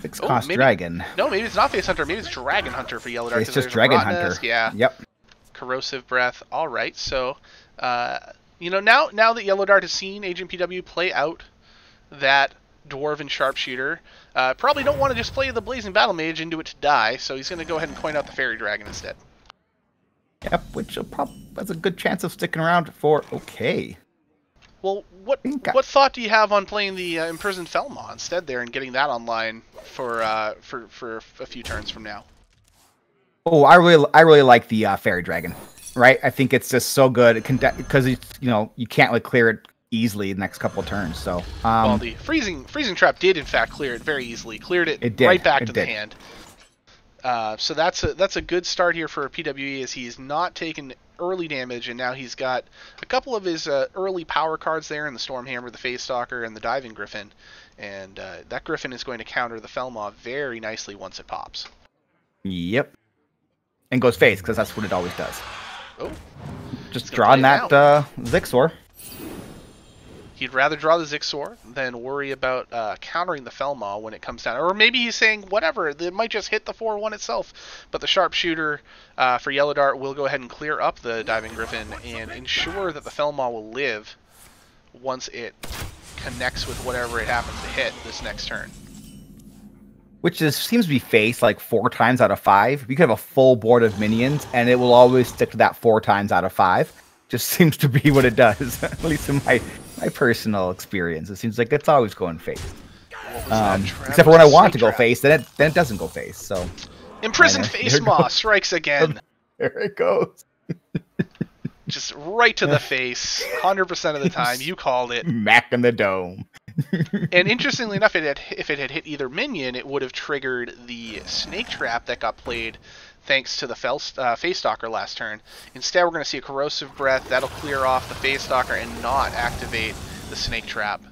6-cost dragon. No, maybe it's not Face Hunter. Maybe it's Dragon Hunter for YellowDart. It's just Dragon Hunter. Yeah. Yep. Corrosive Breath. All right. So, now that YellowDart has seen AgentPWE play out that Dwarven Sharpshooter, probably don't want to just play the Blazing Battle Mage into it to die, so he's going to go ahead and coin out the Fairy Dragon instead. Yep, which has a good chance of sticking around for okay. Well, what thought do you have on playing the Imprisoned Felmaw instead there and getting that online for a few turns from now? Oh, I really like the Fairy Dragon, right? I think it's just so good because you can't really clear it easily the next couple of turns. So well, the freezing trap did in fact clear it very easily. Cleared it right back to the hand. So that's a good start here for PWE, as he's not taken early damage, and now he's got a couple of his early power cards there in the Stormhammer, the Phase Stalker, and the Diving Griffin, and that Griffin is going to counter the Felmaw very nicely once it pops. Yep, and goes face because that's what it always does. Oh, just drawing that Zixor. He'd rather draw the Zixor than worry about countering the Felmaw when it comes down. Or maybe he's saying, whatever, it might just hit the 4-1 itself. But the Sharpshooter for YellowDart will go ahead and clear up the Diving Griffin and ensure that the Felmaw will live once it connects with whatever it happens to hit this next turn. Which seems to be face like 4 times out of 5. We could have a full board of minions, and it will always stick to that 4 times out of 5. Just seems to be what it does, at least in my personal experience. It seems like it's always going face. Except for when I want it to go face, then it doesn't go face. So Imprisoned Face Maw strikes again. There it goes. Just right to the face, 100% of the time. You called it. Mac in the dome. And interestingly enough, if it had hit either minion, it would have triggered the Snake Trap that got played thanks to the Phase Stalker last turn. Instead, we're going to see a Corrosive Breath. That'll clear off the Phase Stalker and not activate the Snake Trap.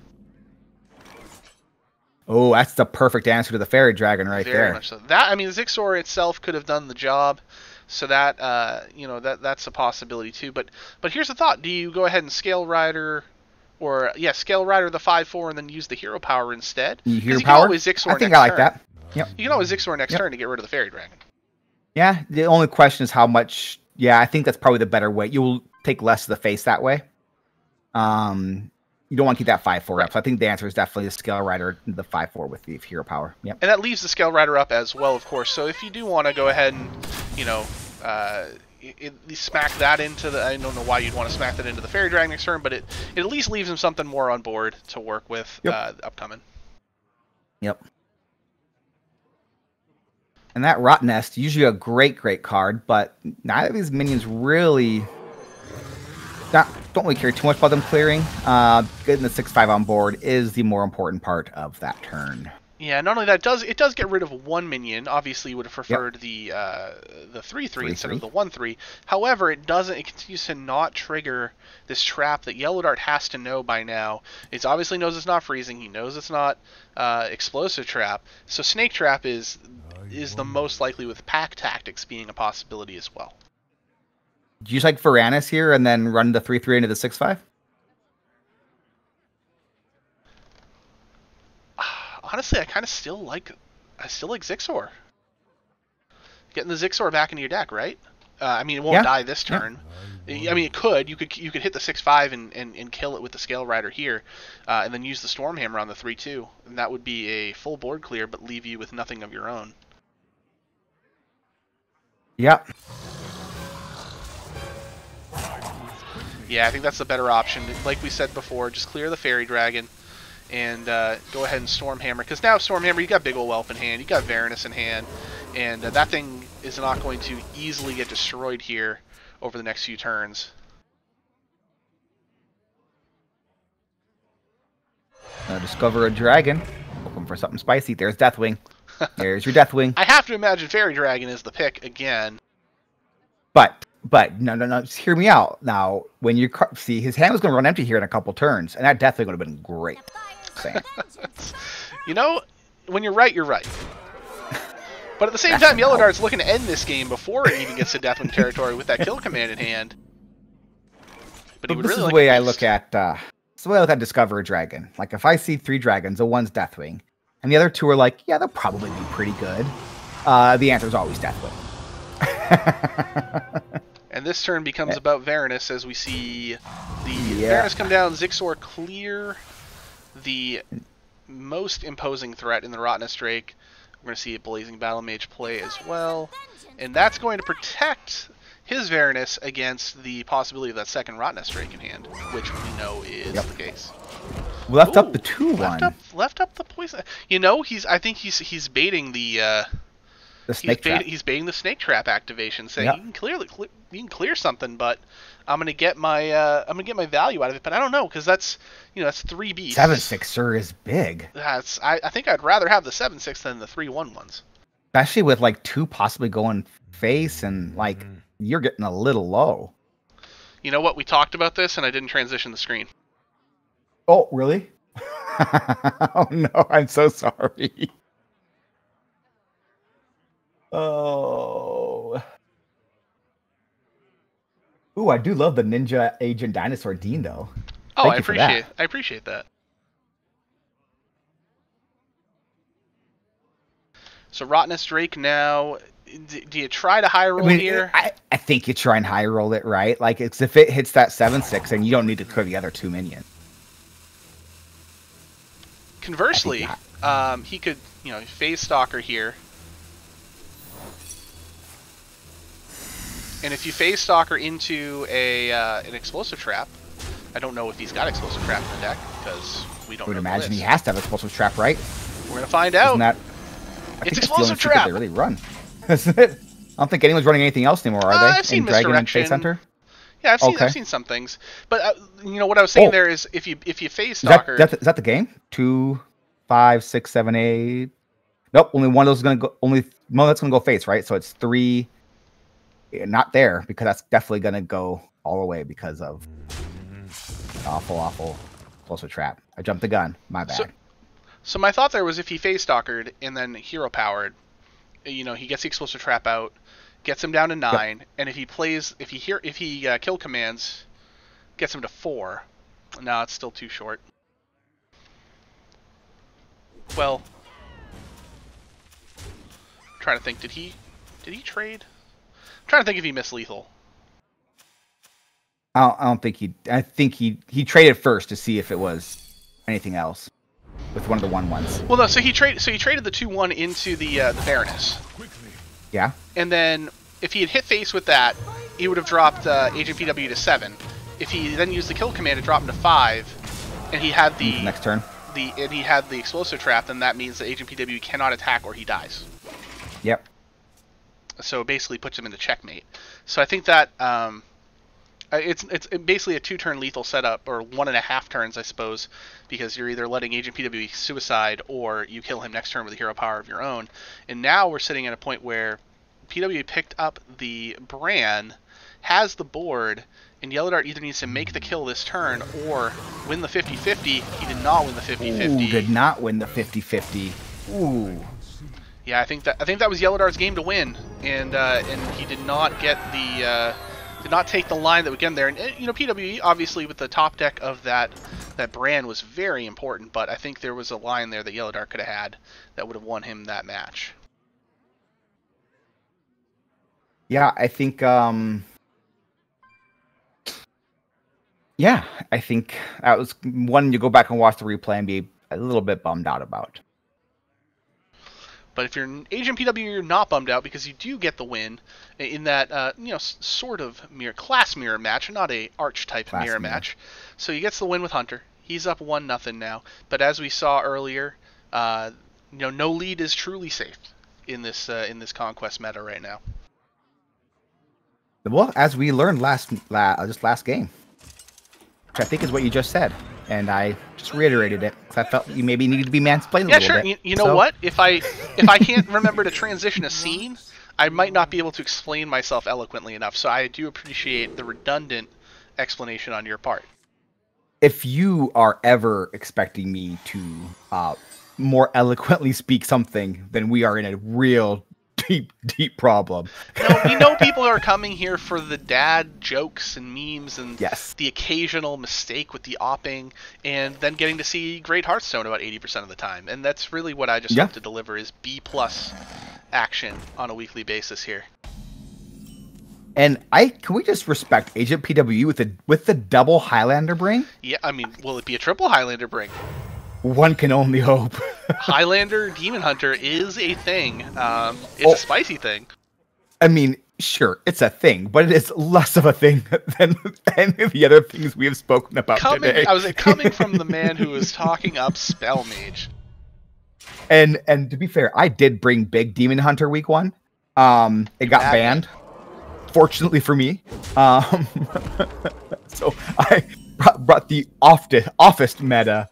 Oh, that's the perfect answer to the Fairy Dragon right there. Very much so. The Zixor itself could have done the job, so that that's a possibility too. But here's the thought: do you go ahead and Scale Rider, Scale Rider the 5/4 and then use the Hero Power instead? Hero Power. I think I like that. Yep. You can always Zixor next turn to get rid of the Fairy Dragon. Yeah, the only question is how much. Yeah, I think that's probably the better way. You'll take less of the face that way. You don't want to keep that 5/4 up. So I think the answer is definitely the Scale Rider, the 5/4 with the Hero Power. Yep. And that leaves the Scale Rider up as well, of course. So if you do want to go ahead and, smack that into the... I don't know why you'd want to smack that into the Fairy Dragon next turn, but it at least leaves him something more on board to work with upcoming. Yep. And that Rot Nest, usually a great card, but neither of these minions really... don't really care too much about them clearing. Getting the 6/5 on board is the more important part of that turn. Yeah, not only that, it does get rid of one minion. Obviously, you would have preferred the 3/3 instead of the 1/3. However, it continues to not trigger this trap that YellowDart has to know by now. It obviously knows it's not freezing. He knows it's not explosive trap. So Snake Trap is the most likely, with pack tactics being a possibility as well. Do you just like Varanus here and then run the 3/3 into the 6/5? honestly, I kind of still like Zixor. Getting the Zixor back into your deck, right? I mean, it won't die this turn. I mean, it could. You could hit the 6/5 and kill it with the Scale Rider here, and then use the Stormhammer on the 3/2, and that would be a full board clear, but leave you with nothing of your own. Yep. Yeah, I think that's the better option. Like we said before, just clear the Fairy Dragon and go ahead and Stormhammer. Because now Stormhammer, you got big ol' Whelp in hand, you got Varanus in hand, and that thing is not going to easily get destroyed here over the next few turns. Discover a dragon. Looking for something spicy. There's Deathwing. There's your Deathwing. I have to imagine Fairy Dragon is the pick again. But no, just hear me out. Now, when you see his hand was going to run empty here in a couple turns, and that Deathwing would have been great. You know, when you're right, you're right. But at the same time, YellowDart's looking to end this game before it even gets to Deathwing territory with that kill command in hand. But he would this really is like the way I look at. This is the way I look at Discover a Dragon. Like if I see 3 dragons, the one's Deathwing, and the other 2 are like, yeah, they'll probably be pretty good. The answer is always Deathwing. And this turn becomes about Varanus as we see the Varanus come down, Zixor clear the most imposing threat in the Rottenness Drake. We're going to see a Blazing Battle Mage play as well. And that's going to protect his Varanus against the possibility of that second Rottenness Drake in hand, which we know is the case. Left up the 2/1. Left up the poison. You know, I think he's baiting the snake trap. He's baiting the snake trap activation, saying you can clear something, but I'm gonna get my value out of it. But I don't know, because that's 3 beasts. 7/6 sure is big. I think I'd rather have the 7/6 than the 3/1 ones. Especially with like 2 possibly going face, and like you're getting a little low. You know what? We talked about this, and I didn't transition the screen. Oh, really? Oh no, I'm so sorry. Oh. Ooh, I do love the Ninja Agent Dinosaur Dean though. Oh, I appreciate that. So Rottenness Drake now. Do you try to high roll here? I think you try and high roll it, right? Like it's if it hits that 7/6, and you don't need to clear the other 2 minions. Conversely, he could Phase Stalker here. And if you Phase Stalker into an Explosive Trap, I don't know if he's got Explosive Trap in the deck, because we don't know. I would imagine he has to have Explosive Trap, right? We're going to find out. It's Explosive Trap! They really run. Isn't it? I don't think anyone's running anything else anymore, are they? I've seen Dragon Misdirection. and Face Hunter? Yeah, I've seen some things. But what I was saying there is if you Phase Stalker... Is that the game? 2, 5, 6, 7, 8... Nope, only one of those is going to go... Only one that's going to go face, right? So it's 3... Not there, because that's definitely going to go all the way because of awful Explosive Trap. I jumped the gun. My bad. So my thought there was if he Phase Stalkered and then Hero Powered, he gets the Explosive Trap out, gets him down to 9, and if he kill commands, gets him to 4. No, it's still too short. Well, I'm trying to think, did he trade? I'm trying to think if he missed lethal. I don't think he. I think he traded first to see if it was anything else with one of the 1/1s. Well, no. So he traded the 2/1 into the Varanus. Yeah. And then if he had hit face with that, he would have dropped AgentPWE to 7. If he then used the kill command to drop him to 5, and he had the next turn, and he had the Explosive Trap, then that means that AgentPWE cannot attack or he dies. Yep. So it basically puts him into checkmate. So I think that it's basically a 2-turn lethal setup, or 1.5 turns, I suppose, because you're either letting AgentPWE suicide or you kill him next turn with a hero power of your own. And now we're sitting at a point where PWE picked up the Bran, has the board, and YellowDart either needs to make the kill this turn or win the 50-50. He did not win the 50-50. Ooh, did not win the 50-50. Ooh. Yeah, I think that was YellowDart's game to win, and he did not get the Did not take the line that would get him there. And, you know, PWE, obviously, with the top deck of that brand was very important, but I think there was a line there that YellowDart could have had that would have won him that match. Yeah, I think... Yeah, I think that was one you go back and watch the replay and be a little bit bummed out about. But if you're an AgentPWE, you're not bummed out because you do get the win in that, you know, sort of class mirror match, not a archetype mirror match. So he gets the win with Hunter. He's up 1-0 now. But as we saw earlier, you know, no lead is truly safe in this Conquest meta right now. Well, as we learned just last game, which I think is what you just said. And I just reiterated it because I felt you maybe needed to be mansplained a little bit. You know what? If I can't remember to transition a scene, I might not be able to explain myself eloquently enough. So I do appreciate the redundant explanation on your part. If you are ever expecting me to more eloquently speak something, then we are in a real deep problem. No, we know people are coming here for the dad jokes and memes and the occasional mistake with the opping, and then getting to see great Hearthstone about 80% of the time. And that's really what I just hope to deliver is B+ action on a weekly basis here. And can we just respect AgentPWE with the double Highlander bring? Yeah, I mean, will it be a triple Highlander bring? One can only hope. Highlander Demon Hunter is a thing. It's a spicy thing. I mean, sure, it's a thing, but it is less of a thing than the other things we have spoken about today. I was coming from the man who was talking up Spell Mage. And to be fair, I did bring Big Demon Hunter week 1. It got banned. Fortunately for me. So I brought the office meta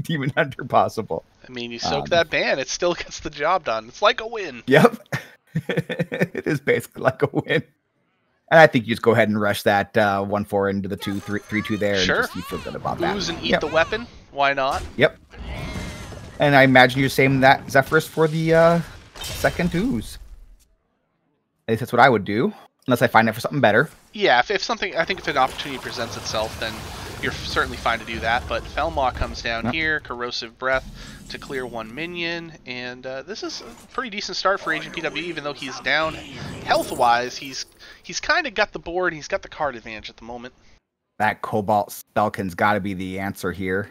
Demon Hunter possible. I mean, you soak that ban, it still gets the job done. It's like a win. Yep. It is basically like a win. And I think you just go ahead and rush that 1-4 into the 3-2 there. Sure. And just you feel good about that. Ooze and eat the weapon. Why not? Yep. And I imagine you're saving that Zephyrus for the second ooze. At least that's what I would do. Unless I find it for something better. Yeah, if an opportunity presents itself, then you're certainly fine to do that. But Felmaw comes down here, Corrosive Breath to clear one minion, and this is a pretty decent start for AgentPWE, even though he's down health-wise. He's kind of got the board, he's got the card advantage at the moment. That Cobalt Spellkin's got to be the answer here.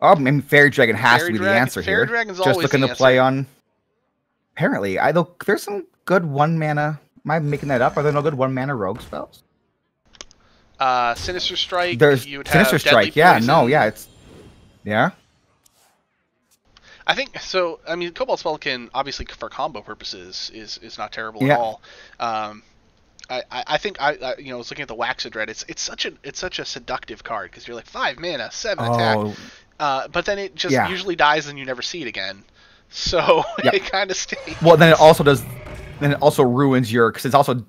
Oh, maybe Fairy Dragon has to be the answer here. Fairy Dragon's just always looking the to play on... Apparently, there's some good 1-mana... Am I making that up? Are there no good 1-mana rogue spells? Sinister Strike. There's you would Sinister have Strike. Yeah. I think so. I mean, Cobalt Spellkin, obviously for combo purposes, is not terrible at all. I think I was looking at the Waxadred. It's such a seductive card because you're like 5 mana, 7 attack, but then it just usually dies and you never see it again. So it kind of stays. Well, then it also does. Then it also ruins your because it's also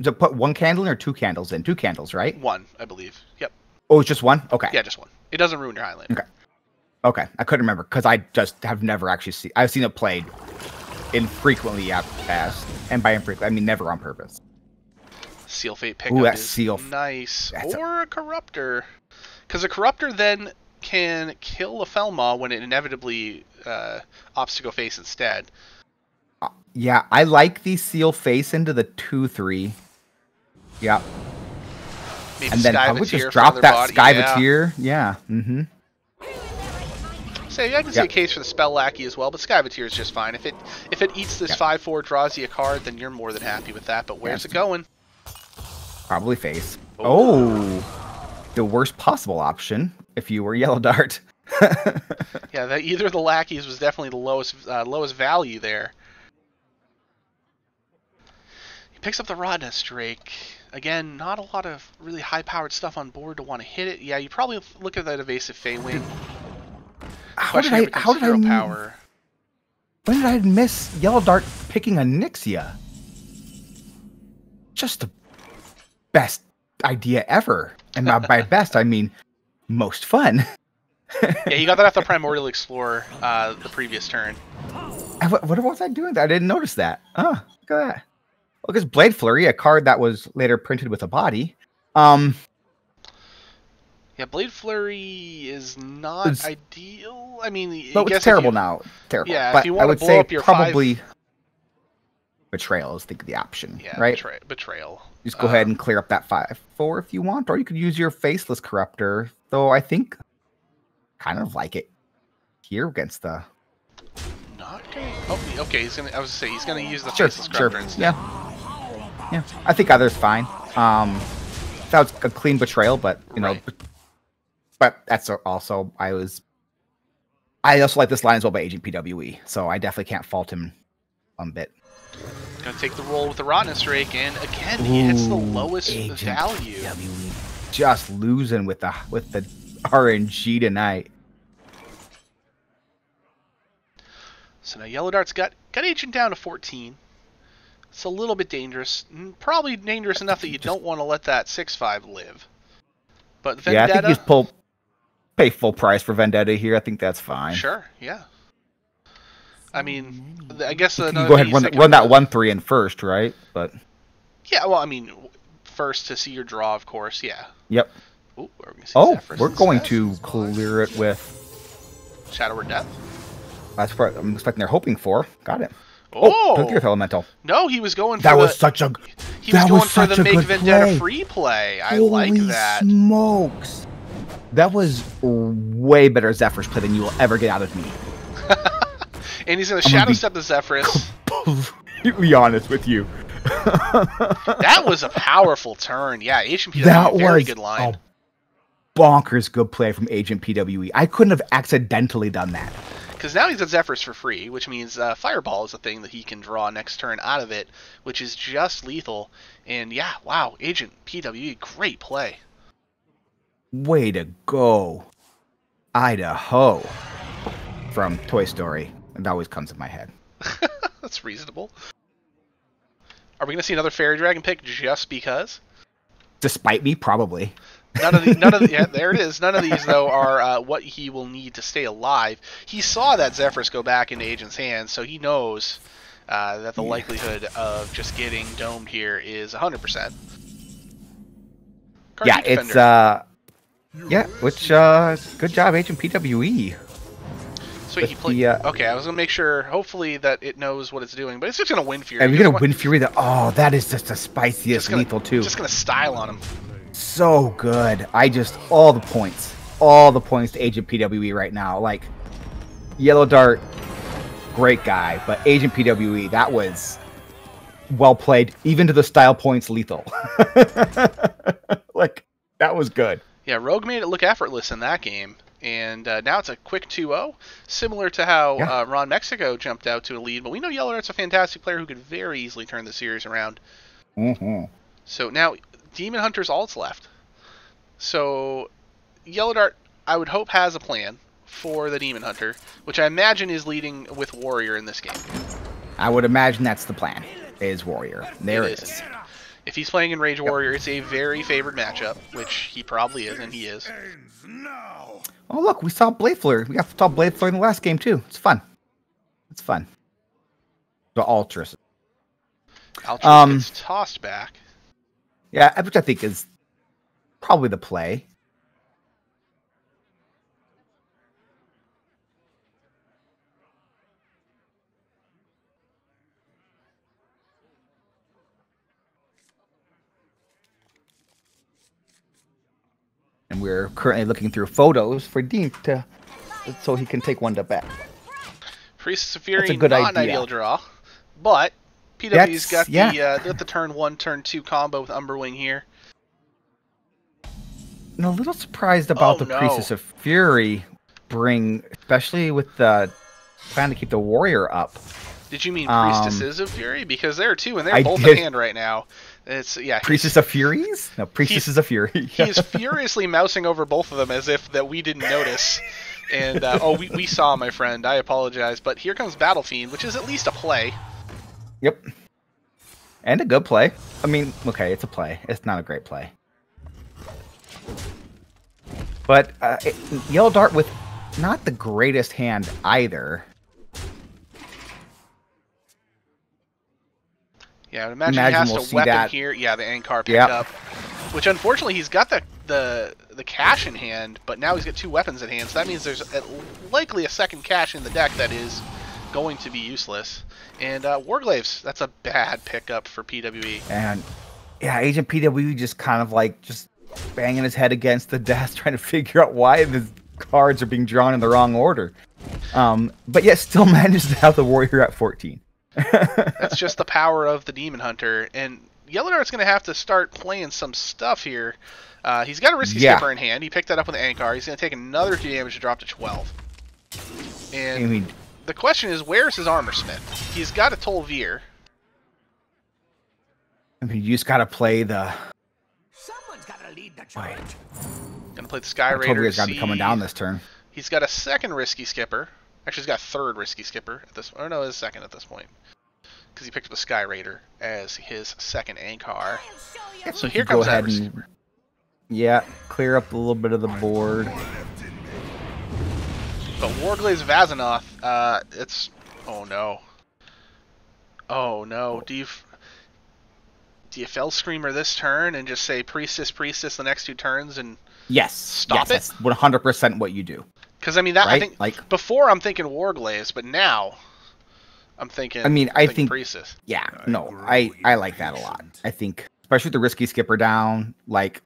to put 1 candle in or 2 candles in. 2 candles, right? 1, I believe. Yep. Oh, it's just 1. Okay. Yeah, just 1. It doesn't ruin your Highlander. Okay. I couldn't remember because I just have never actually seen. I've seen it played infrequently at past, and by infrequently I mean never on purpose. Seal Fate pickup is seal nice, or a Corruptor, because a Corruptor then can kill a Felmaw when it inevitably opts to go face instead. Yeah, I like the seal face into the 2/3. Yeah. Maybe and then I would just drop that Skyvateer. Yeah. Mm-hmm. So I can see a case for the Spell Lackey as well, but Skyvateer is just fine. If it eats this 5/4, draws you a card, then you're more than happy with that. But where's it going? Probably face. Oh, the worst possible option if you were YellowDart. Yeah, either the Lackeys was definitely the lowest value there. Picks up the Rodnest Drake. Again, not a lot of really high-powered stuff on board to want to hit it. Yeah, you probably look at that evasive Feywing. How did I power. When did I miss YellowDart picking a Nixia? Just the best idea ever. And by best, I mean most fun. Yeah, you got that after Primordial Explorer the previous turn. What was I doing? I didn't notice that. Oh, look at that. Look, it's Blade Flurry, a card that was later printed with a body. Yeah, Blade Flurry is not ideal. I mean, No, it's terrible now. Terrible. Yeah, but if you I want to would blow say up your probably Betrayal is the option, yeah, right? Betrayal. Just go ahead and clear up that 5/4 if you want, or you could use your Faceless Corruptor. Though I think, kind of like it here against the. Not okay. Oh, okay. He's gonna. I was gonna say he's gonna use the Sure, Faceless Corruptor instead. Yeah. I think either's fine. That was a clean Betrayal, but you know, Right. but that's also I also like this line as well by AgentPWE, so I definitely can't fault him one bit. Gonna take the roll with the Rottenness Rake, and again he hits the lowest value. AgentPWE just losing with the RNG tonight. So now YellowDart's got Agent down to 14. It's a little bit dangerous. Probably dangerous enough that you don't want to let that 6/5 live. But Vendetta. Yeah, I think he's pay full price for Vendetta here. I think that's fine. Sure, yeah. I mean, I guess you can go ahead and run that 1/3 in first, right? But yeah, well, I mean, first to see your draw, of course, yeah. Yep. Ooh, we're gonna see we're going to clear it with Shadow or Death. That's what I'm expecting. They're hoping for. Got it. Oh, Earth Elemental. No, he was going for that was such a. He was going for such the a Make good Vendetta play. free play. I Holy like that. Smokes! That was way better Zephyrus play than you will ever get out of me. And he's gonna Shadow Step the Zephyrus. Completely honest with you. That was a powerful turn. Yeah, AgentPWE, That very was good line. a bonkers good play from AgentPWE. I couldn't have accidentally done that. Because now he's got Zephyrus for free, which means Fireball is a thing that he can draw next turn out of it, which is just lethal. And yeah, wow, AgentPWE, great play. Way to go, Idaho, from Toy Story. It always comes in my head. That's reasonable. Are we going to see another Fairy Dragon pick just because? Despite me, probably. None of yeah, there it is. None of these though are what he will need to stay alive. He saw that Zephyrus go back into Agent's hands, so he knows that the likelihood of just getting domed here is 100%. Yeah, it's which good job, AgentPWE. So he played. Okay, I was gonna make sure, hopefully, that it knows what it's doing, but it's just gonna win Fury. And you're gonna win Fury. That is just the spiciest lethal too. Just gonna style on him. So good. All the points to AgentPWE right now. Like YellowDart, great guy, but AgentPWE, that was well played, even to the style points lethal. Like that was good. Yeah, Rogue made it look effortless in that game. And now it's a quick 2-0, similar to how RonMexico jumped out to a lead. But we know YellowDart's a fantastic player who could very easily turn the series around. Mm-hmm. So now Demon Hunter's ult's left. So YellowDart, I would hope, has a plan for the Demon Hunter, which I imagine is leading with Warrior in this game. I would imagine that's the plan, is Warrior. There it is. If he's playing in Rage Warrior, it's a very favored matchup, which he probably is, and he is. Oh, look, we saw Blade Flurry. We saw Blade Flurry in the last game, too. It's fun. It's fun. The Ultras. Ultras gets tossed back. Yeah, which I think is probably the play. And we're currently looking through photos for Dean so he can take one to back. Priestess of Fury, That's a good not an idea. ideal draw, but PW's got the turn 1, turn 2 combo with Umberwing here. I'm a little surprised about the Priestess of Fury especially with the plan to keep the Warrior up. Did you mean Priestesses of Fury? Because there are two, and they're both in hand right now. It's Priestess of Furies? No, Priestesses of Fury. He's furiously mousing over both of them as if that we didn't notice. And we saw, my friend. I apologize, but here comes Battle Fiend, which is at least a play. Yep. And a good play. I mean, okay, it's a play. It's not a great play. But YellowDart with not the greatest hand either. Yeah, Yeah, I imagine he has we'll to weapon that. here. Yeah, the Ankar pickup. Which, unfortunately, he's got the cash in hand, but now he's got 2 weapons in hand, so that means there's likely a second cash in the deck that is going to be useless. And Warglaves, that's a bad pickup for PWE. And, yeah, AgentPWE just kind of like just banging his head against the desk, trying to figure out why the cards are being drawn in the wrong order. But yet still manages to have the Warrior at 14. That's just the power of the Demon Hunter. And YellowDart's going to have to start playing some stuff here. He's got a Risky Skipper in hand. He picked that up with the Ankar. He's going to take another 2 damage to drop to 12. And the question is, where's his Armor Smith? He's got a Tol'Vir. I mean, you just got to play the... Someone's got to lead the charge. Going to play the Sky Raider. Tol'Vir's got to be coming down this turn. He's got a second Risky Skipper. Actually, he's got a third Risky Skipper at this. Or no, his second at this point, because he picked up the Sky Raider as his second Ankar. So here comes that. Yeah, clear up a little bit of the board. But Warglaze Vazanoth, it's oh no, oh no. Do you Fell Screamer this turn and just say Priestess the next 2 turns and stop it? That's 100% what you do. Because I mean that, right? I think before I'm thinking Warglaze, but now I'm thinking. I think Priestess. Yeah, no, I like that a lot. I think, especially with the Risky Skipper down, like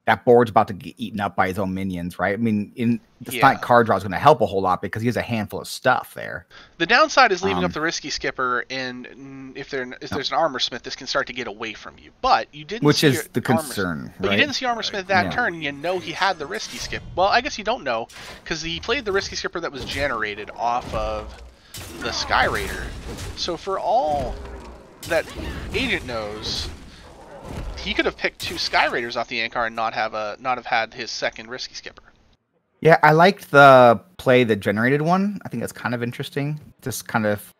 that board's about to get eaten up by his own minions, right? I mean, the Sonic card draw is going to help a whole lot because he has a handful of stuff there. The downside is leaving up the Risky Skipper, and if there's an Armor Smith, this can start to get away from you. But you didn't. Which is the concern, right? But you didn't see Armor Smith that turn, and you know he had the Risky Skip. Well, I guess you don't know, because he played the Risky Skipper that was generated off of the Sky Raider. So for all that Agent knows, he could have picked 2 Sky Raiders off the Ankar and not have had his second Risky Skipper. Yeah, I liked the play the generated one. I think that's kind of interesting. Just kind of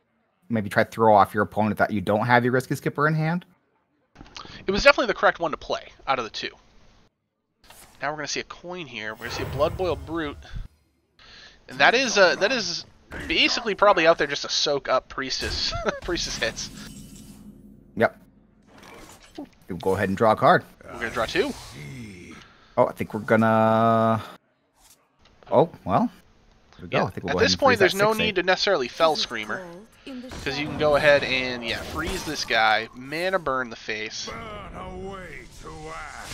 maybe try to throw off your opponent that you don't have your Risky Skipper in hand. It was definitely the correct one to play out of the 2. Now we're going to see a coin here. We're going to see a Blood Boil Brute. And that is basically probably out there just to soak up Priestess Priestess hits. Yep. We'll go ahead and draw a card. We're going to draw 2. Oh, I think we're gonna... Oh, well. There we go. Yeah. I think we'll At go this ahead and point, freeze there's that no 6/8. need to necessarily Fell Screamer, because you can go ahead and freeze this guy, mana burn the face.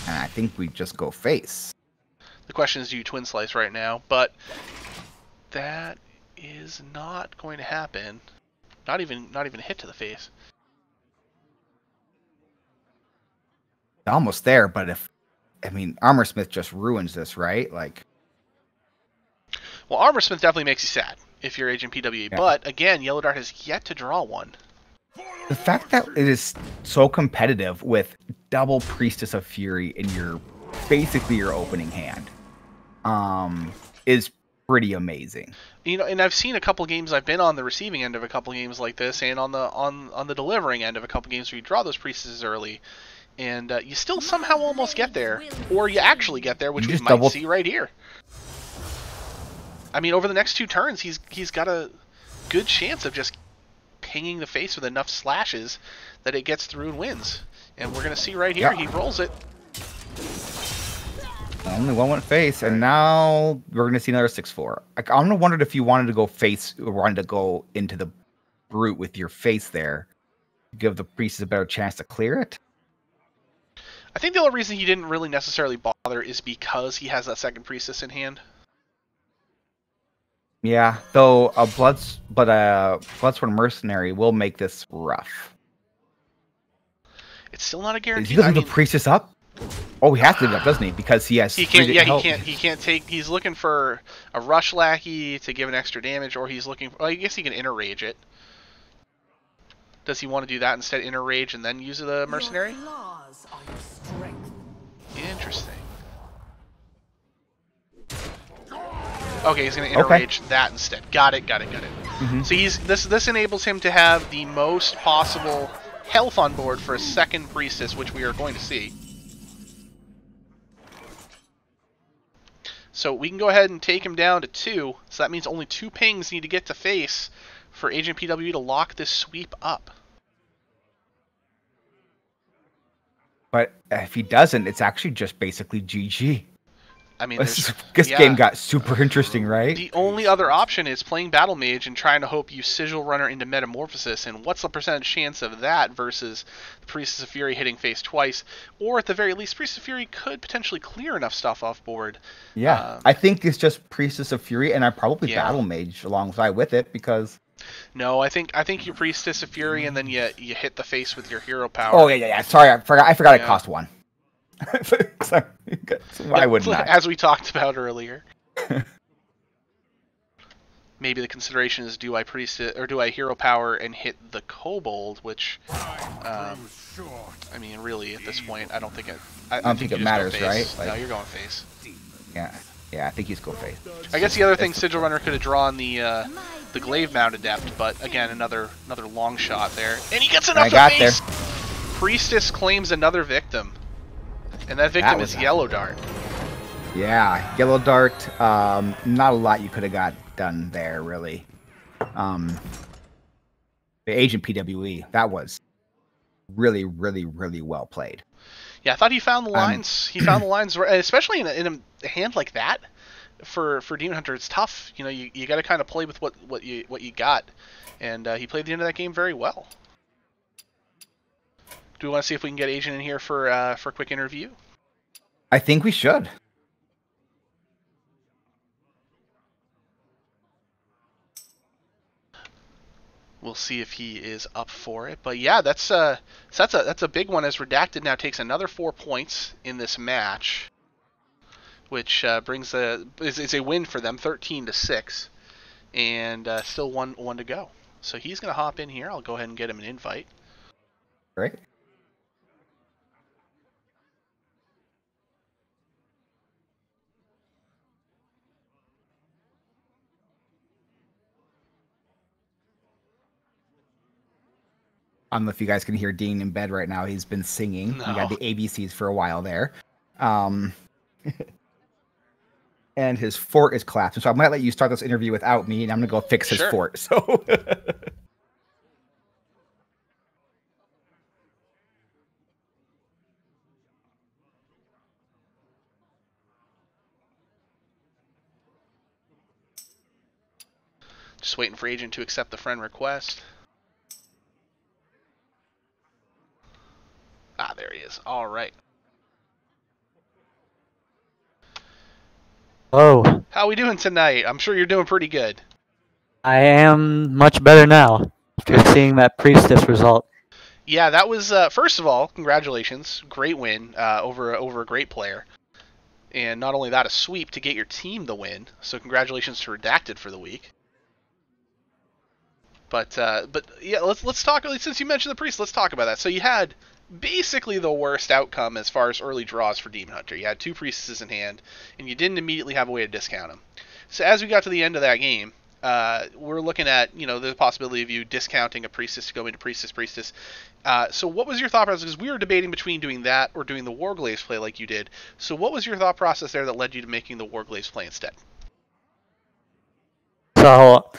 And I think we just go face. The question is, do you Twin Slice right now? But that is not going to happen. Not even a hit to the face. Almost there, but Armor Smith just ruins this, right? Like, well, Armor Smith definitely makes you sad if you're AgentPWE, but again, YellowDart has yet to draw one. The fact that it is so competitive with double Priestess of Fury in basically your opening hand, is pretty amazing. You know, and I've seen a couple games. I've been on the receiving end of a couple games like this, and on the delivering end of a couple games where you draw those Priestesses early. And you still somehow almost get there, or you actually get there, which we might see right here. I mean, over the next 2 turns, he's got a good chance of just pinging the face with enough slashes that it gets through and wins. And we're going to see right here, he rolls it. Only one went face, and now we're going to see another 6/4. I'm wondering if you wanted to go face, or wanted to go into the Brute with your face there, give the Priestess a better chance to clear it. I think the only reason he didn't really necessarily bother is because he has that second Priestess in hand. Yeah, though a Bloodsworn Mercenary will make this rough. It's still not a guarantee. Is he leaving the Priestess up? Oh, he has to leave it up, doesn't he? Because he has. He can't. Yeah, he can't take. He's looking for a Rush Lackey to give an extra damage, or he's looking. Well, I guess he can Inner Rage it. Does he want to do that instead? Inner Rage and then use the Mercenary? Interesting. Okay, he's going to Inner Rage that instead. Got it. Mm-hmm. So this enables him to have the most possible health on board for a second Priestess, which we are going to see. So we can go ahead and take him down to 2. So that means only 2 pings need to get to face for AgentPWE to lock this sweep up. But if he doesn't, it's actually just basically GG. I mean, This yeah. game got super interesting, right? The only other option is playing Battle Mage and trying to hope you Sigil Runner into Metamorphosis, and what's the percentage chance of that versus the Priestess of Fury hitting face twice, or at the very least, Priestess of Fury could potentially clear enough stuff off board. Yeah, I think it's just Priestess of Fury, and I probably Yeah. Battle Mage alongside with it because. No, I think you Priestess of Fury, and then you hit the face with your hero power. Oh yeah. Sorry, I forgot. Yeah. It cost 1. So, why wouldn't I? As we talked about earlier. Maybe the consideration is, do I hero power and hit the kobold, which, I mean, really at this point, I don't think it. I don't think it matters, right? No, you're going face. Yeah, I think he's going face. I guess the other thing, Sigil Runner could have drawn the glaive mount adept, but again, another long shot there, and he gets enough to face. Priestess claims another victim, and that victim is YellowDart. Yeah, YellowDart. Not a lot you could have got done there, really. The AgentPWE, that was really, really, really well played. Yeah, I thought he found the lines. He found the lines, especially in a hand like that. For Demon Hunter, it's tough. You know, you got to kind of play with what you got, and he played the end of that game very well. Do we want to see if we can get Agent in here for a quick interview? I think we should. We'll see if he is up for it. But yeah, that's a big one, as Redacted now takes another 4 points in this match, which brings is a win for them, 13-6, and still one to go. So he's gonna hop in here. I'll go ahead and get him an invite. Great. I don't know if you guys can hear Dean in bed right now. He's been singing. No. We got the ABCs for a while there. And his fort is collapsing. So I might let you start this interview without me, and I'm going to go fix his fort. So Just waiting for Agent to accept the friend request. Ah, there he is. All right. Hello. How we doing tonight? I'm sure you're doing pretty good. I am much better now after seeing that Priestess result. Yeah, that was first of all, congratulations, great win over a great player, and not only that, a sweep to get your team the win. So congratulations to Redacted for the week. But yeah, let's talk. Since you mentioned the priest, let's talk about that. So you had basically the worst outcome as far as early draws for Demon Hunter. You had 2 priestesses in hand, and you didn't immediately have a way to discount them. So as we got to the end of that game, we're looking at the possibility of you discounting a priestess to go into priestess. So what was your thought process? Because we were debating between doing that or doing the Warglaives play like you did. So what was your thought process there that led you to making the Warglaives play instead? So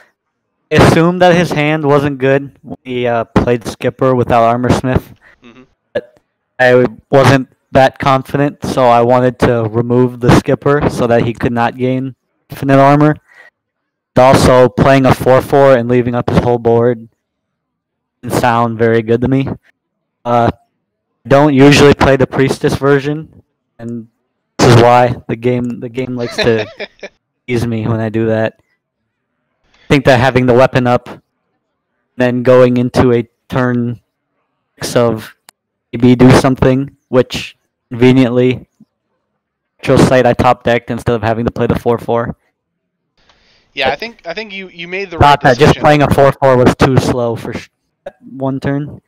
I assumed that his hand wasn't good when he played Skipper without Armorsmith. Mm-hmm. But I wasn't that confident, so I wanted to remove the Skipper so that he could not gain infinite armor. Also, playing a 4/4 and leaving up his whole board didn't sound very good to me. Don't usually play the Priestess version, and this is why the game likes to tease me when I do that. I think that having the weapon up, then going into a turn 6 of maybe do something, which conveniently, Actual Sight I top decked instead of having to play the 4/4. Yeah, I think you made the right Not that decision. just playing a 4/4 was too slow for one turn.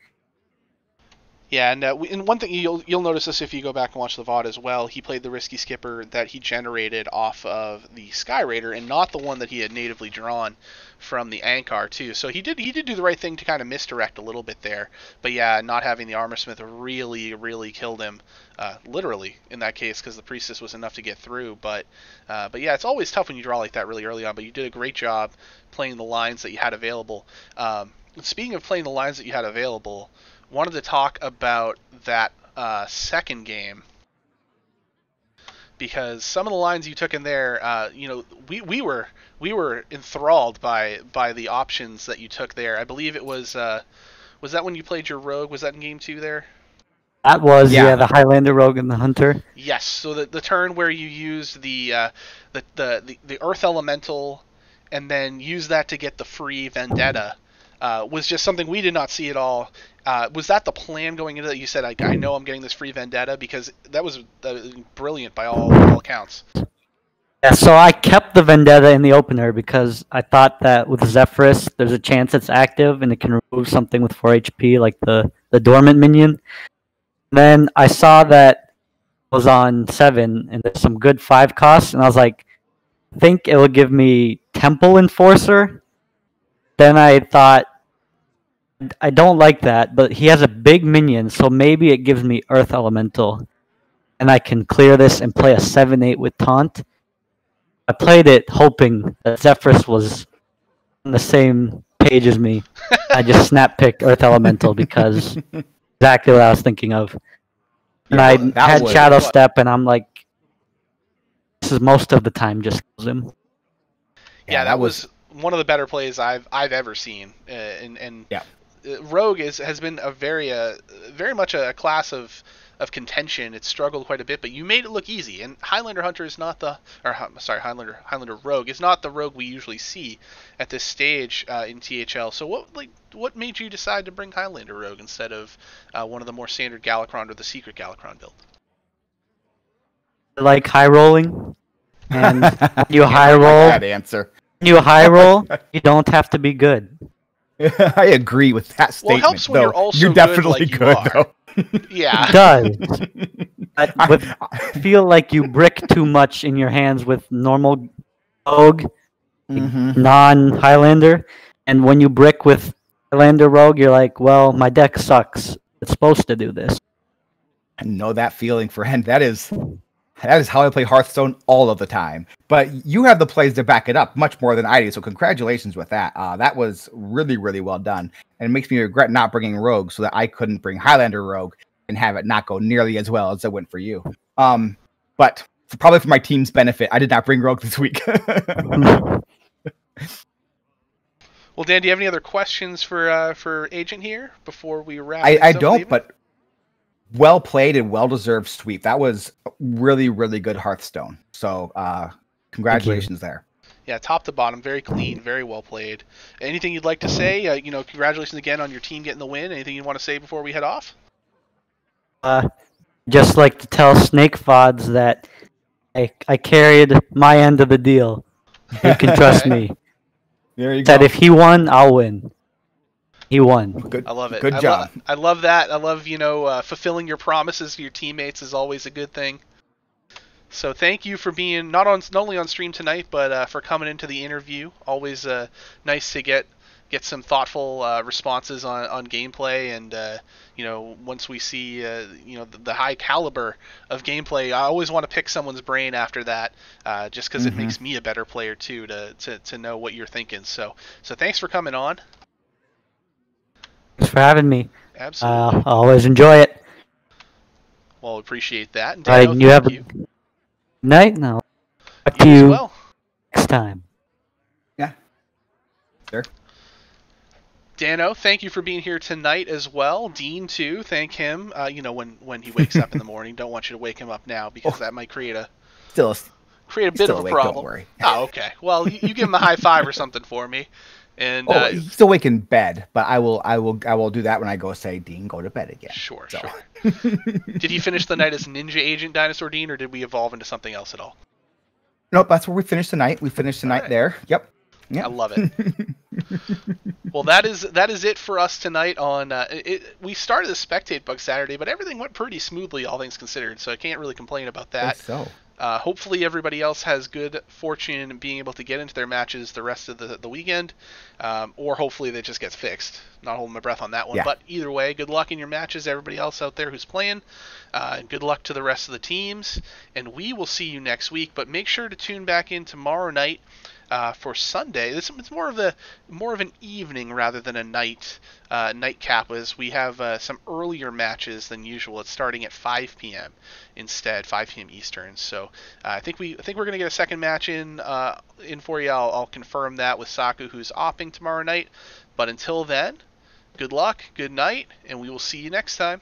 Yeah, and one thing you'll notice this if you go back and watch the VOD as well. He played the risky Skipper that he generated off of the Sky Raider, and not the one that he had natively drawn from the Ankar too. So he did do the right thing to kind of misdirect a little bit there. But yeah, not having the Armorsmith really killed him, literally in that case, because the Priestess was enough to get through. But yeah, it's always tough when you draw like that really early on. But you did a great job playing the lines that you had available. Speaking of playing the lines that you had available, wanted to talk about that second game, because some of the lines you took in there, we were enthralled by the options that you took there. I believe it was that when you played your rogue? Was that in game 2 there? That was the Highlander, Rogue, and the Hunter. Yes. So the turn where you used the Earth Elemental, and then use that to get the free Vendetta, was just something we did not see at all. Was that the plan going into that? You said, I know I'm getting this free Vendetta, because that was brilliant by all accounts. Yeah, so I kept the Vendetta in the opener because I thought that with Zephyrus, there's a chance it's active and it can remove something with 4 HP, like the Dormant minion. Then I saw that it was on 7, and there's some good 5 costs, and I was like, I think it will give me Temple Enforcer. Then I thought, I don't like that, but he has a big minion, so maybe it gives me Earth Elemental, and I can clear this and play a 7/8 with Taunt. I played it hoping that Zephyrus was on the same page as me. I just snap picked Earth Elemental because exactly what I was thinking of. And I had Shadow Step, and I'm like, this is most of the time just kills him. Yeah, that was one of the better plays I've ever seen. Rogue has been a very much a class of contention. It's struggled quite a bit, but you made it look easy. And Highlander Hunter is not Highlander Rogue is not the rogue we usually see at this stage in THL. So what made you decide to bring Highlander Rogue instead of one of the more standard Galakron or the secret Galakron build? I like high rolling, and you high roll. That answer. You high roll. You don't have to be good. I agree with that statement. Well, it helps when you're also you're definitely good, though. Yeah. It does. I feel like you brick too much in your hands with normal Rogue, non-Highlander, and when you brick with Highlander Rogue, you're like, well, my deck sucks. It's supposed to do this. I know that feeling, friend. That is how I play Hearthstone all of the time. But you have the plays to back it up much more than I do, so congratulations with that. That was really, really well done. And it makes me regret not bringing Rogue so that I couldn't bring Highlander Rogue and have it not go nearly as well as it went for you. But probably for my team's benefit, I did not bring Rogue this week. Well, Dan, do you have any other questions for Agent here before we wrap? I don't, but well played and well-deserved sweep. That was really, really good Hearthstone. So congratulations there. Yeah, top to bottom, very clean, very well played. Anything you'd like to say? Congratulations again on your team getting the win. Anything you want to say before we head off? Just like to tell Snake Fods that I carried my end of the deal. You can trust me. There you go. Said if he won, I'll win. He won. Good, I love it. Good job. I love that. I love, fulfilling your promises to your teammates is always a good thing. So thank you for being not only on stream tonight, but for coming into the interview. Always nice to get some thoughtful responses on gameplay, and once we see the high caliber of gameplay, I always want to pick someone's brain after that, just because it makes me a better player too to know what you're thinking. So thanks for coming on. Thanks for having me. Absolutely. I always enjoy it. Well, appreciate that. And Dano, you have a good night now. Talk to you as you well. next time. Yeah. Sure. Dano, thank you for being here tonight as well. Dean too, thank him. When he wakes up in the morning, don't want you to wake him up now because that might create a bit of a awake, problem. Don't worry. Oh, okay. Well, you give him a high five or something for me. And he's still awake in bed, but I will do that when I go say, Dean, go to bed again. Sure. Did he finish the night as Ninja Agent Dinosaur Dean, or did we evolve into something else at all? Nope, that's where we finished the night. We finished the night there. Yep. I love it. Well, that is it for us tonight on we started the Spectate Bug Saturday, but everything went pretty smoothly, all things considered, so I can't really complain about that. So hopefully everybody else has good fortune being able to get into their matches the rest of the weekend, or hopefully that just gets fixed. Not holding my breath on that one, but either way, good luck in your matches, everybody else out there who's playing. Good luck to the rest of the teams, and we will see you next week, but make sure to tune back in tomorrow night for Sunday, it's more of an evening rather than a nightcap, as we have some earlier matches than usual. It's starting at 5 p.m. instead, 5 p.m. Eastern. So I think we're gonna get a second match in for you. I'll confirm that with Saku, who's opping tomorrow night. But until then, good luck, good night, and we will see you next time.